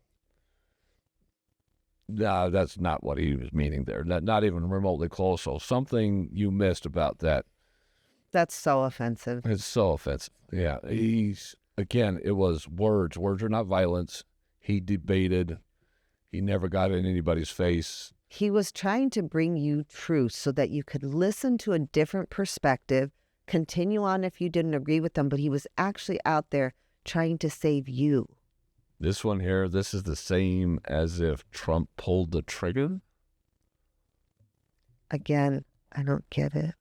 [SPEAKER 2] No, that's not what he was meaning there. Not even remotely close. So something you missed about that.
[SPEAKER 3] that's so offensive.
[SPEAKER 2] It's so offensive. Yeah. It was words. Words are not violence. He debated. He never got in anybody's face.
[SPEAKER 3] He was trying to bring you truth so that you could listen to a different perspective, continue on if you didn't agree with them, but he was actually out there trying to save you.
[SPEAKER 2] This one here, this is the same as if Trump pulled the trigger.
[SPEAKER 3] Again, I don't get it.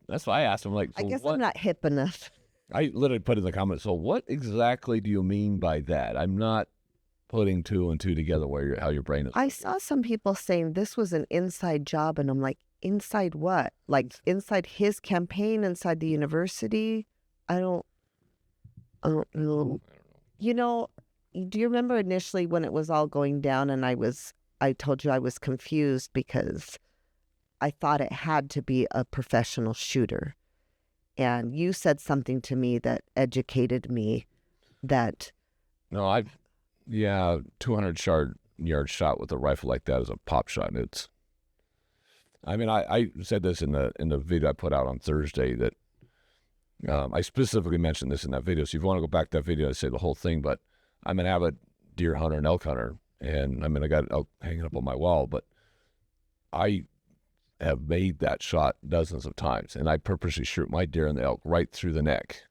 [SPEAKER 2] That's why I asked him, like, so
[SPEAKER 3] I guess
[SPEAKER 2] what?
[SPEAKER 3] I'm not hip enough.
[SPEAKER 2] I literally put in the comments, so what exactly do you mean by that? I'm not putting 2 and 2 together how your brain is.
[SPEAKER 3] I saw some people saying this was an inside job, and I'm like, inside what? Like inside his campaign, inside the university? I don't know. You know, do you remember initially when it was all going down and I told you I was confused because I thought it had to be a professional shooter. And you said something to me that educated me that,
[SPEAKER 2] No, 200-yard shot with a rifle like that is a pop shot. I said this in the video I put out on Thursday that I specifically mentioned this in that video. So if you want to go back to that video, I say the whole thing. But I'm an avid deer hunter and elk hunter, and I got elk hanging up on my wall. But I have made that shot dozens of times, and I purposely shoot my deer and the elk right through the neck.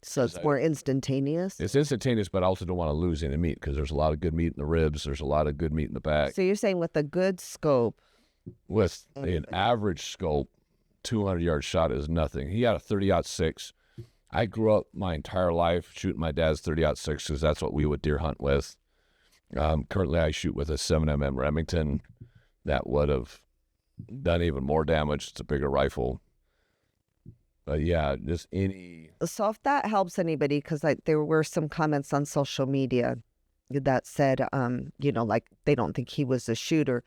[SPEAKER 3] so it's more instantaneous.
[SPEAKER 2] It's instantaneous, but I also don't want to lose any meat because there's a lot of good meat in the ribs. There's a lot of good meat in the back.
[SPEAKER 3] So you're saying with a good scope,
[SPEAKER 2] With an average scope, 200-yard shot is nothing. He had a 30-06. I grew up my entire life shooting my dad's 30-06 because that's what we would deer hunt with. Currently, I shoot with a 7mm Remington. That would have done even more damage. It's a bigger rifle. But yeah, just any...
[SPEAKER 3] so if that helps anybody, because there were some comments on social media that said, like they don't think he was a shooter.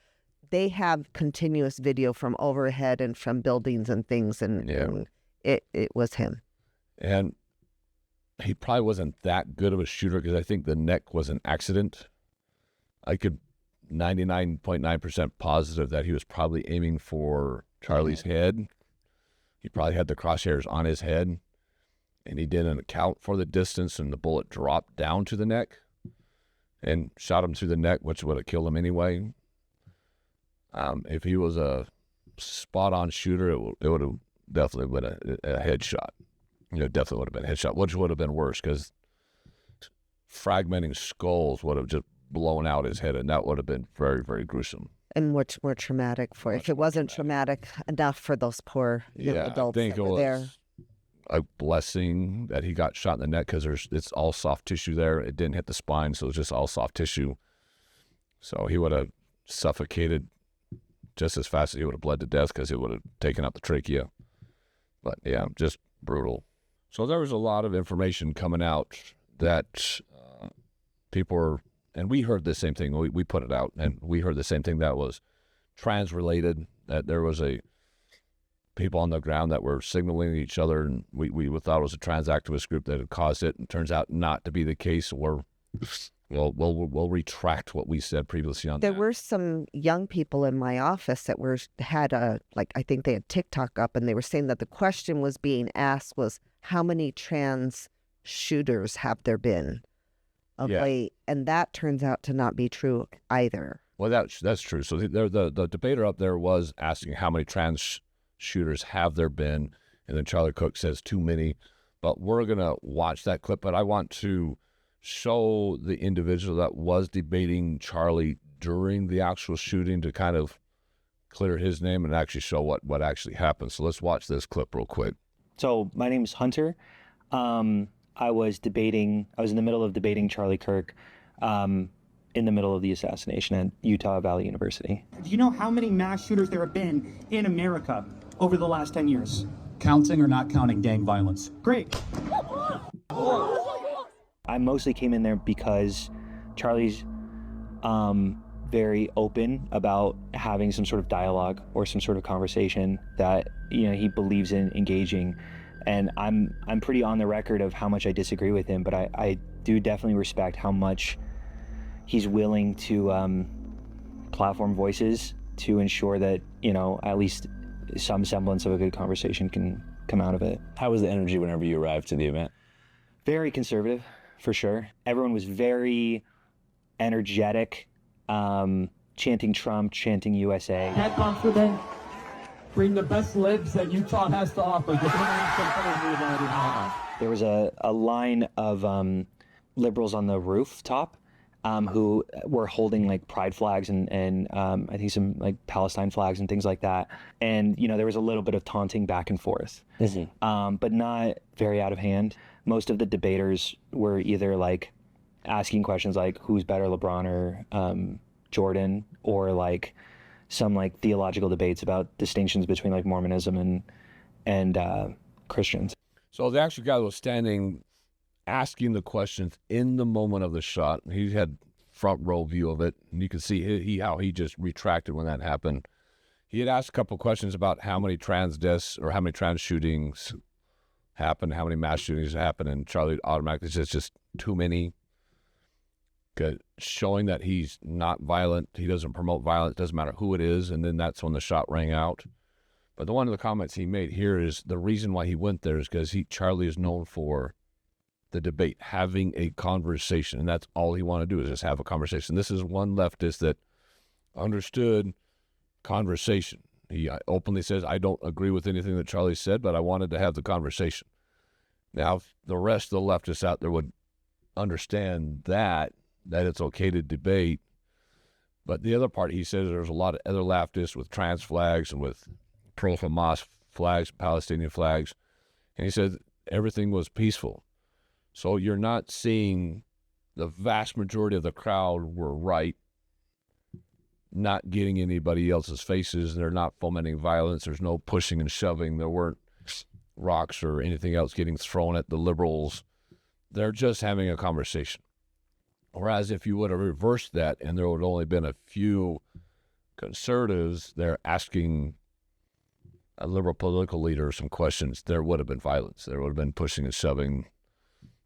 [SPEAKER 3] They have continuous video from overhead and from buildings and things, and it was him.
[SPEAKER 2] And he probably wasn't that good of a shooter because I think the neck was an accident. I could 99.9% positive that he was probably aiming for Charlie's head. He probably had the crosshairs on his head, and he didn't account for the distance, and the bullet dropped down to the neck and shot him through the neck, which would have killed him anyway. If he was a spot-on shooter, it would have definitely been a headshot. Definitely would have been a headshot, which would have been worse because fragmenting skulls would have just blown out his head, and that would have been very, very gruesome.
[SPEAKER 3] And much more traumatic for if it wasn't traumatic enough for those poor adults
[SPEAKER 2] I think
[SPEAKER 3] that
[SPEAKER 2] it
[SPEAKER 3] were
[SPEAKER 2] was
[SPEAKER 3] there.
[SPEAKER 2] a blessing that he got shot in the neck because it's all soft tissue there. It didn't hit the spine, so it's just all soft tissue. So he would have suffocated just as fast as he would have bled to death because it would have taken out the trachea. But yeah, just brutal. So there was a lot of information coming out that people were, and we heard the same thing. We put it out, and we heard the same thing that was trans-related, that there was people on the ground that were signaling each other, and we thought it was a trans activist group that had caused it, and it turns out not to be the case. We'll retract what we said previously on that.
[SPEAKER 3] There were some young people in my office that had I think they had TikTok up, and they were saying that the question was being asked was, how many trans shooters have there been of late? And that turns out to not be true either.
[SPEAKER 2] Well, that's true. So the debater up there was asking how many trans shooters have there been, and then Charlie Kirk says too many. But we're going to watch that clip, but I want to show the individual that was debating Charlie during the actual shooting to kind of clear his name and actually show what actually happened. So let's watch this clip real quick.
[SPEAKER 6] So my name's Hunter. I was in the middle of debating Charlie Kirk in the middle of the assassination at Utah Valley University.
[SPEAKER 7] Do you know how many mass shooters there have been in America over the last 10 years?
[SPEAKER 8] Counting or not counting gang violence?
[SPEAKER 7] Great.
[SPEAKER 6] I mostly came in there because Charlie's very open about having some sort of dialogue or some sort of conversation that he believes in engaging, and I'm pretty on the record of how much I disagree with him, but I do definitely respect how much he's willing to platform voices to ensure that at least some semblance of a good conversation can come out of it.
[SPEAKER 9] How was the energy whenever you arrived to the event?
[SPEAKER 6] Very conservative, for sure. Everyone was very energetic, chanting Trump, chanting USA.
[SPEAKER 8] At confident, bring the best libs that Utah has to offer.
[SPEAKER 6] There was a line of liberals on the rooftop who were holding like pride flags and I think some like Palestine flags and things like that. And, there was a little bit of taunting back and forth, but not very out of hand. Most of the debaters were either like asking questions like who's better, LeBron or Jordan, or like some like theological debates about distinctions between like Mormonism and Christians.
[SPEAKER 2] So the actual guy was standing asking the questions in the moment of the shot. He had front row view of it, and you can see how he just retracted when that happened. He had asked a couple questions about how many trans deaths or how many trans shootings happened, how many mass shootings happened, and Charlie automatically says just too many. Showing that he's not violent, he doesn't promote violence, doesn't matter who it is, and then that's when the shot rang out. But one of the comments he made here is the reason why he went there is because Charlie is known for the debate, having a conversation, and that's all he wanted to do is just have a conversation. This is one leftist that understood conversation. He openly says, I don't agree with anything that Charlie said, but I wanted to have the conversation. Now, if the rest of the leftists out there would understand that it's okay to debate. But the other part, he says there's a lot of other leftists with trans flags and with pro-Hamas flags, Palestinian flags. And he said everything was peaceful. So you're not seeing the vast majority of the crowd were right, not getting anybody else's faces. They're not fomenting violence. There's no pushing and shoving. There weren't rocks or anything else getting thrown at the liberals. They're just having a conversation. Whereas if you would have reversed that and there would have only been a few conservatives there asking a liberal political leader some questions, there would have been violence. There would have been pushing and shoving,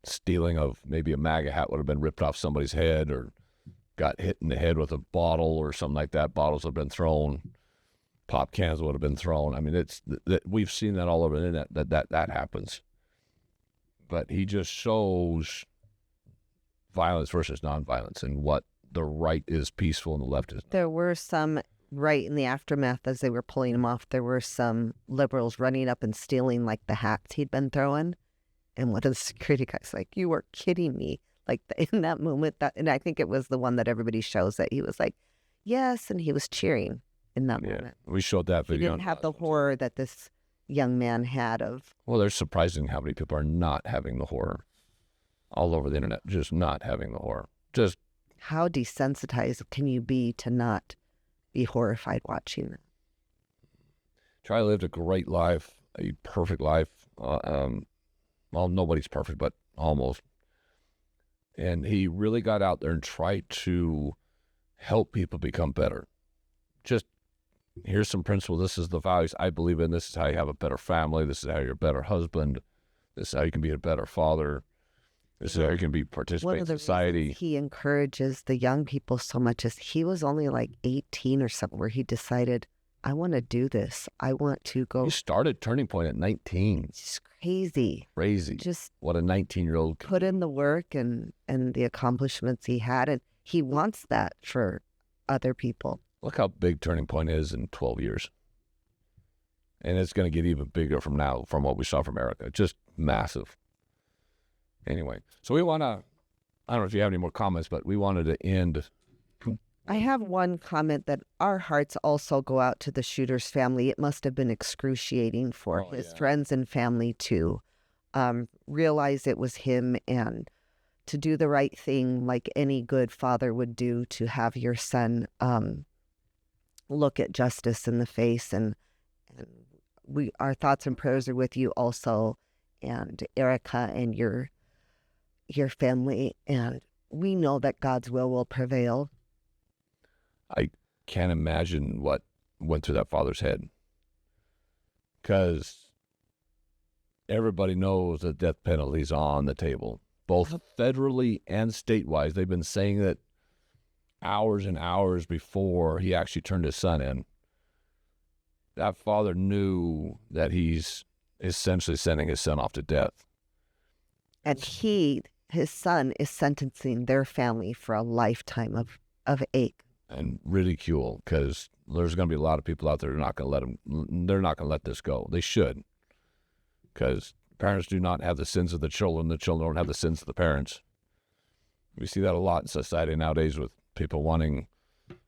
[SPEAKER 2] stealing of maybe a MAGA hat would have been ripped off somebody's head or got hit in the head with a bottle or something like that. Bottles would have been thrown. Pop cans would have been thrown. I mean, we've seen that all over the internet, that happens. But he just shows violence versus nonviolence and what the right is peaceful and the left is.
[SPEAKER 3] There were some, right in the aftermath as they were pulling him off, there were some liberals running up and stealing like the hats he'd been throwing. And one of the security guys like, you are kidding me. Like in that moment, and I think it was the one that everybody shows that he was like, yes, and he was cheering in that moment.
[SPEAKER 2] We showed that video.
[SPEAKER 3] He didn't have the horror that this young man had of.
[SPEAKER 2] Well, there's surprising how many people are not having the horror all over the internet, just not having the horror. Just
[SPEAKER 3] how desensitized can you be to not be horrified watching that?
[SPEAKER 2] Charlie lived a great life, a perfect life. Well, nobody's perfect, but almost. And he really got out there and tried to help people become better. Just here's some principles. This is the values I believe in. This is how you have a better family. This is how you're a better husband. This is how you can be a better father. This is how you can participate in society.
[SPEAKER 3] Reasons he encourages the young people so much is he was only like 18 or something where he decided, I want to do this. I want to go.
[SPEAKER 2] He started Turning Point at 19.
[SPEAKER 3] It's crazy.
[SPEAKER 2] Crazy.
[SPEAKER 3] Just
[SPEAKER 2] what a 19-year-old
[SPEAKER 3] put in the work and the accomplishments he had. And he wants that for other people.
[SPEAKER 2] Look how big Turning Point is in 12 years. And it's going to get even bigger from now, from what we saw from Erika. Just massive. Anyway, so we want to, I don't know if you have any more comments, but we wanted to end.
[SPEAKER 3] I have one comment that our hearts also go out to the shooter's family. It must have been excruciating for his friends and family to realize it was him and to do the right thing like any good father would do, to have your son look at justice in the face. And our thoughts and prayers are with you also, and Erika and your family, and we know that God's will prevail.
[SPEAKER 2] I can't imagine what went through that father's head, because everybody knows the death penalty is on the table, both federally and statewide. They've been saying that hours and hours before he actually turned his son in. That father knew that he's essentially sending his son off to death.
[SPEAKER 3] And his son is sentencing their family for a lifetime of ache.
[SPEAKER 2] And ridicule, because there's going to be a lot of people out there who are not going to let this go. They should, because parents do not have the sins of the children don't have the sins of the parents. We see that a lot in society nowadays with people wanting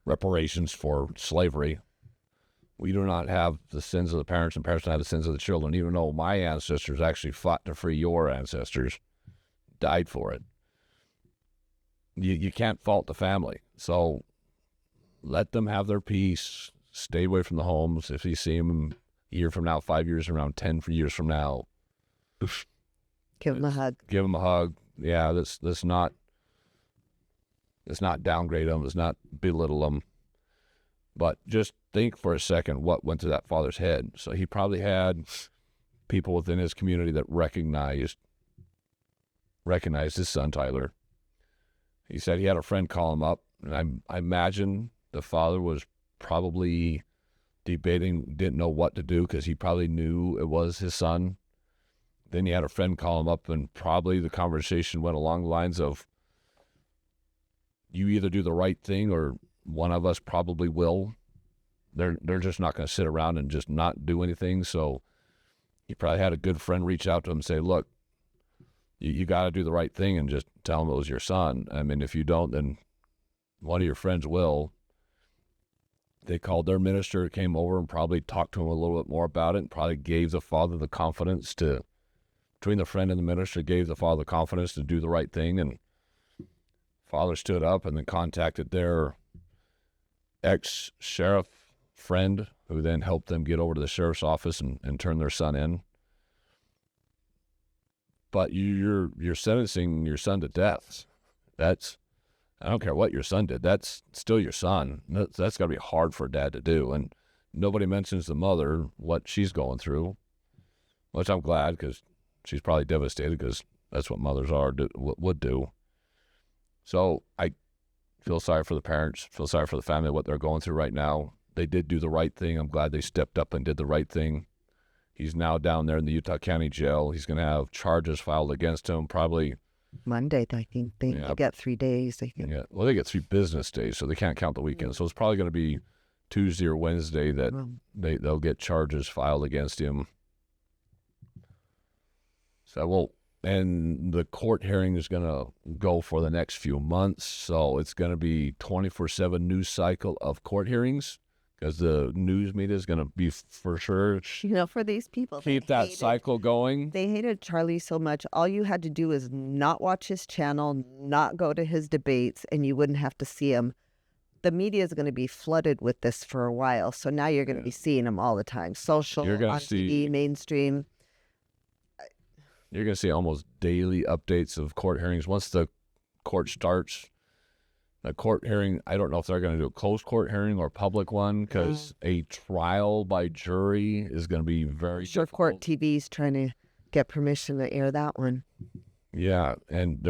[SPEAKER 2] reparations for slavery. We do not have the sins of the parents, and parents don't have the sins of the children, even though my ancestors actually fought to free your ancestors, died for it. You can't fault the family. So let them have their peace. Stay away from the homes. If you see them a year from now, 5 years from now, 10 years from now,
[SPEAKER 3] give them a hug.
[SPEAKER 2] Give them a hug. Yeah, let's not downgrade them. Let's not belittle them. But just think for a second what went through that father's head. So he probably had people within his community that recognized his son, Tyler. He said he had a friend call him up, and I imagine the father was probably debating, didn't know what to do because he probably knew it was his son. Then he had a friend call him up, and probably the conversation went along the lines of, you either do the right thing or one of us probably will. They're just not going to sit around and just not do anything. So he probably had a good friend reach out to him and say, look, you got to do the right thing and just tell him it was your son. I mean, if you don't, then one of your friends will. They called their minister, came over and probably talked to him a little bit more about it, and probably gave the father the confidence to, between the friend and the minister, gave the father the confidence to do the right thing. And father stood up and then contacted their ex-sheriff friend, who then helped them get over to the sheriff's office and turn their son in. But you're sentencing your son to death. That's, I don't care what your son did. That's still your son. That's got to be hard for a dad to do. And nobody mentions the mother, what she's going through, which I'm glad, because she's probably devastated, because that's what mothers would do. So I feel sorry for the parents, feel sorry for the family, what they're going through right now. They did do the right thing. I'm glad they stepped up and did the right thing. He's now down there in the Utah County Jail. He's going to have charges filed against him probably
[SPEAKER 3] Monday, I think. They get 3 days.
[SPEAKER 2] Yeah. Well, they get 3 business days, so they can't count the weekend. So it's probably going to be Tuesday or Wednesday that they'll get charges filed against him. So, well, and the court hearing is going to go for the next few months. So it's going to be 24/7 news cycle of court hearings, because the news media is going to be, for sure,
[SPEAKER 3] For these people,
[SPEAKER 2] keep that cycle going.
[SPEAKER 3] They hated Charlie so much. All you had to do is not watch his channel, not go to his debates, and you wouldn't have to see him. The media is going to be flooded with this for a while. So now you're going to be seeing him all the time. Social,
[SPEAKER 2] You're gonna
[SPEAKER 3] on
[SPEAKER 2] see
[SPEAKER 3] TV, mainstream.
[SPEAKER 2] You're going to see almost daily updates of court hearings. Once the court starts, the court hearing, I don't know if they're going to do a closed court hearing or a public one, because a trial by jury is going to be very
[SPEAKER 3] Sure,
[SPEAKER 2] difficult.
[SPEAKER 3] Court TV's trying to get permission to air that one.
[SPEAKER 2] Yeah, and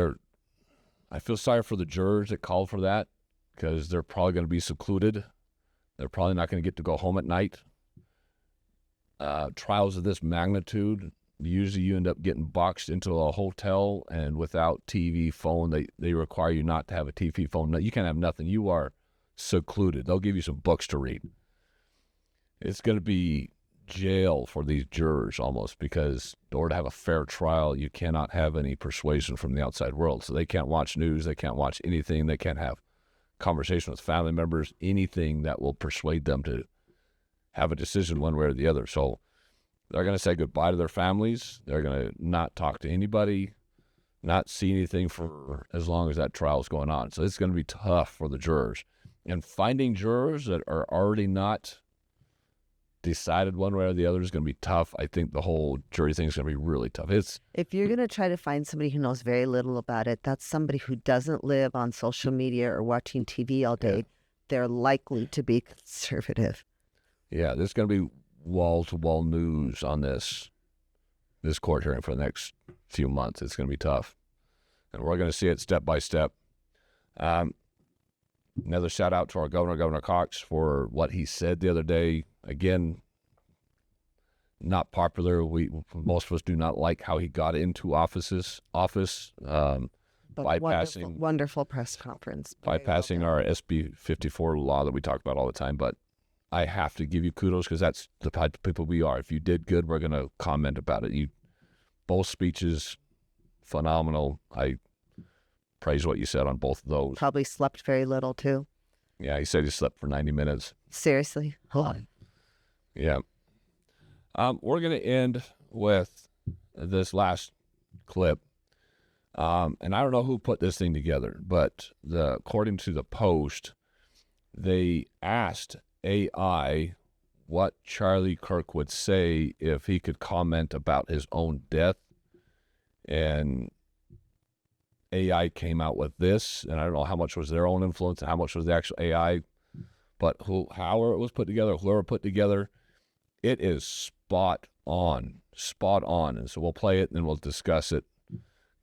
[SPEAKER 2] I feel sorry for the jurors that called for that, because they're probably going to be secluded. They're probably not going to get to go home at night. Trials of this magnitude, usually you end up getting boxed into a hotel, and without TV, phone, they require you not to have a TV, phone. No, you can't have nothing. You are secluded. They'll give you some books to read. It's going to be jail for these jurors almost, because in order to have a fair trial, you cannot have any persuasion from the outside world. So they can't watch news. They can't watch anything. They can't have conversation with family members, anything that will persuade them to have a decision one way or the other. So they're going to say goodbye to their families. They're going to not talk to anybody, not see anything for as long as that trial is going on. So it's going to be tough for the jurors. And finding jurors that are already not decided one way or the other is going to be tough. I think the whole jury thing is going to be really tough.
[SPEAKER 3] If you're going to try to find somebody who knows very little about it, that's somebody who doesn't live on social media or watching TV all day. Yeah. They're likely to be conservative.
[SPEAKER 2] Yeah, there's going to be wall-to-wall news on this court hearing for the next few months. It's going to be tough. And we're going to see it step by step. Another shout out to our Governor Cox, for what he said the other day. Again, not popular. Most of us do not like how he got into office. Bypassing
[SPEAKER 3] wonderful press conference.
[SPEAKER 2] Bypassing our SB 54 law that we talk about all the time. But I have to give you kudos, because that's the type of people we are. If you did good, we're going to comment about it. Both speeches, phenomenal. I praise what you said on both of those.
[SPEAKER 3] Probably slept very little, too.
[SPEAKER 2] Yeah, he said he slept for 90 minutes.
[SPEAKER 3] Seriously? Hold on.
[SPEAKER 2] Yeah. We're going to end with this last clip. And I don't know who put this thing together, but according to the Post, they asked AI what Charlie Kirk would say if he could comment about his own death. And AI came out with this, and I don't know how much was their own influence and how much was the actual AI, but however it was put together, whoever put together, it is spot on. spot on. And so we'll play it and then we'll discuss it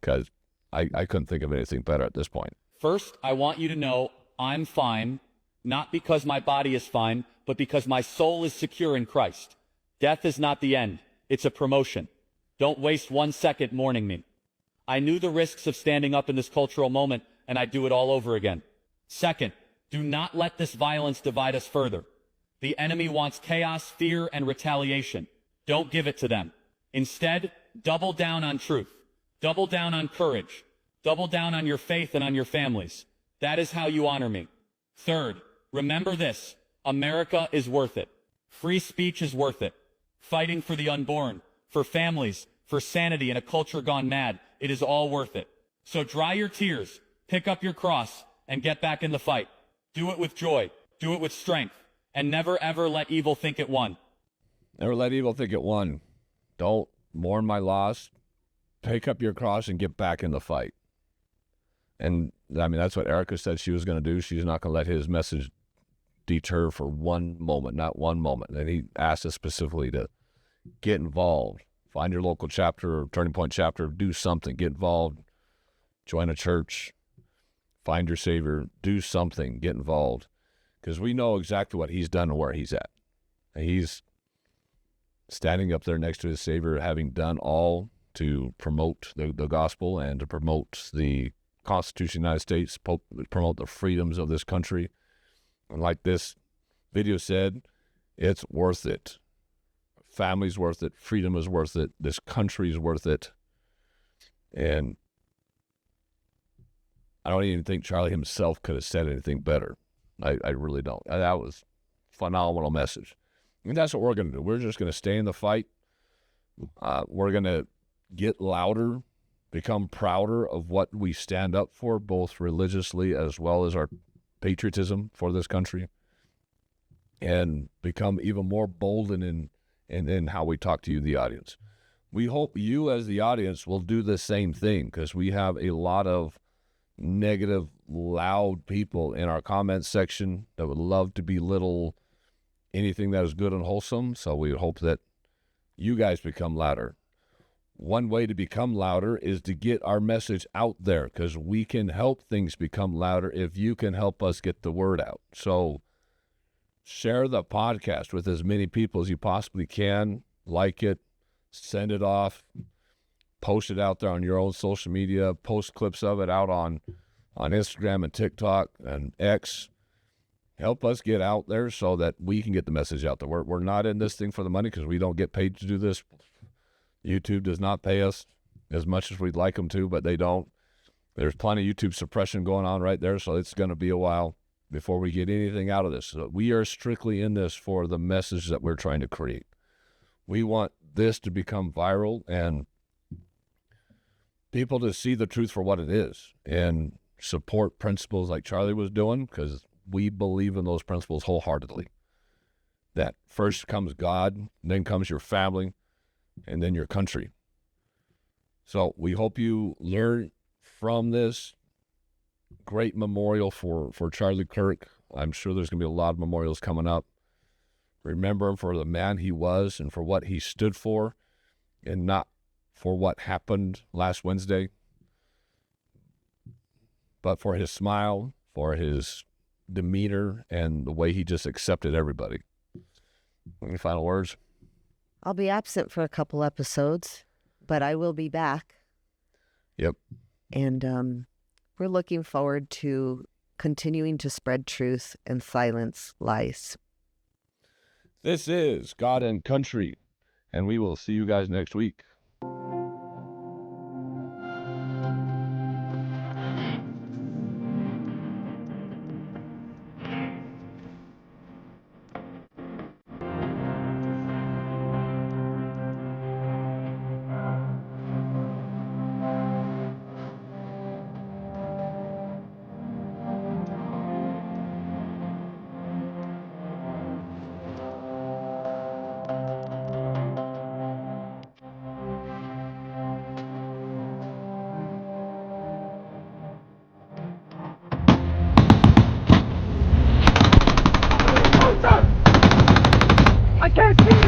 [SPEAKER 2] because I couldn't think of anything better at this point.
[SPEAKER 10] First, I want you to know I'm fine, not because my body is fine, but because my soul is secure in Christ. Death is not the end. It's a promotion. Don't waste 1 second mourning me. I knew the risks of standing up in this cultural moment, and I'd do it all over again. Second, do not let this violence divide us further. The enemy wants chaos, fear, and retaliation. Don't give it to them. Instead, double down on truth. Double down on courage. Double down on your faith and on your families. That is how you honor me. Third, remember this. America is worth it. Free speech is worth it. Fighting for the unborn, for families, for sanity in a culture gone mad, it is all worth it. So dry your tears, pick up your cross, and get back in the fight. Do it with joy. Do it with strength. And never ever let evil think it won.
[SPEAKER 2] Never let evil think it won. Don't mourn my loss. Pick up your cross and get back in the fight. And I mean, that's what Erika said she was going to do. She's not going to let his message deter for one moment, not one moment. And he asked us specifically to get involved. Find your local chapter or Turning Point chapter. Do something. Get involved. Join a church. Find your Savior. Do something. Get involved. Because we know exactly what he's done and where he's at. And he's standing up there next to his Savior, having done all to promote the gospel and to promote the Constitution of the United States, promote the freedoms of this country. And like this video said, it's worth it. Family's worth it. Freedom is worth it. This country is worth it. And I don't even think Charlie himself could have said anything better. I really don't. That was a phenomenal message. And that's what we're going to do. We're just going to stay in the fight. We're going to get louder, become prouder of what we stand up for, both religiously as well as our patriotism for this country, and become even more bold in how we talk to you, the audience. We hope you as the audience will do the same thing, because we have a lot of negative, loud people in our comments section that would love to belittle anything that is good and wholesome. So we hope that you guys become louder. One way to become louder is to get our message out there, because we can help things become louder if you can help us get the word out. So share the podcast with as many people as you possibly can. Like it, send it off, post it out there on your own social media, post clips of it out on Instagram and TikTok and X. Help us get out there so that we can get the message out there. We're not in this thing for the money, because we don't get paid to do this. YouTube does not pay us as much as we'd like them to, but they don't. There's plenty of YouTube suppression going on right there, so it's going to be a while before we get anything out of this. So we are strictly in this for the message that we're trying to create. We want this to become viral and people to see the truth for what it is and support principles like Charlie was doing, because we believe in those principles wholeheartedly. That first comes God, then comes your family, and then your country. So we hope you learn from this great memorial for Charlie Kirk. I'm sure there's going to be a lot of memorials coming up. Remember him for the man he was and for what he stood for, and not for what happened last Wednesday, but for his smile, for his demeanor, and the way he just accepted everybody. Any final words?
[SPEAKER 3] I'll be absent for a couple episodes, but I will be back.
[SPEAKER 2] Yep.
[SPEAKER 3] And we're looking forward to continuing to spread truth and silence lies.
[SPEAKER 2] This is God and Country, and we will see you guys next week.
[SPEAKER 8] I can't see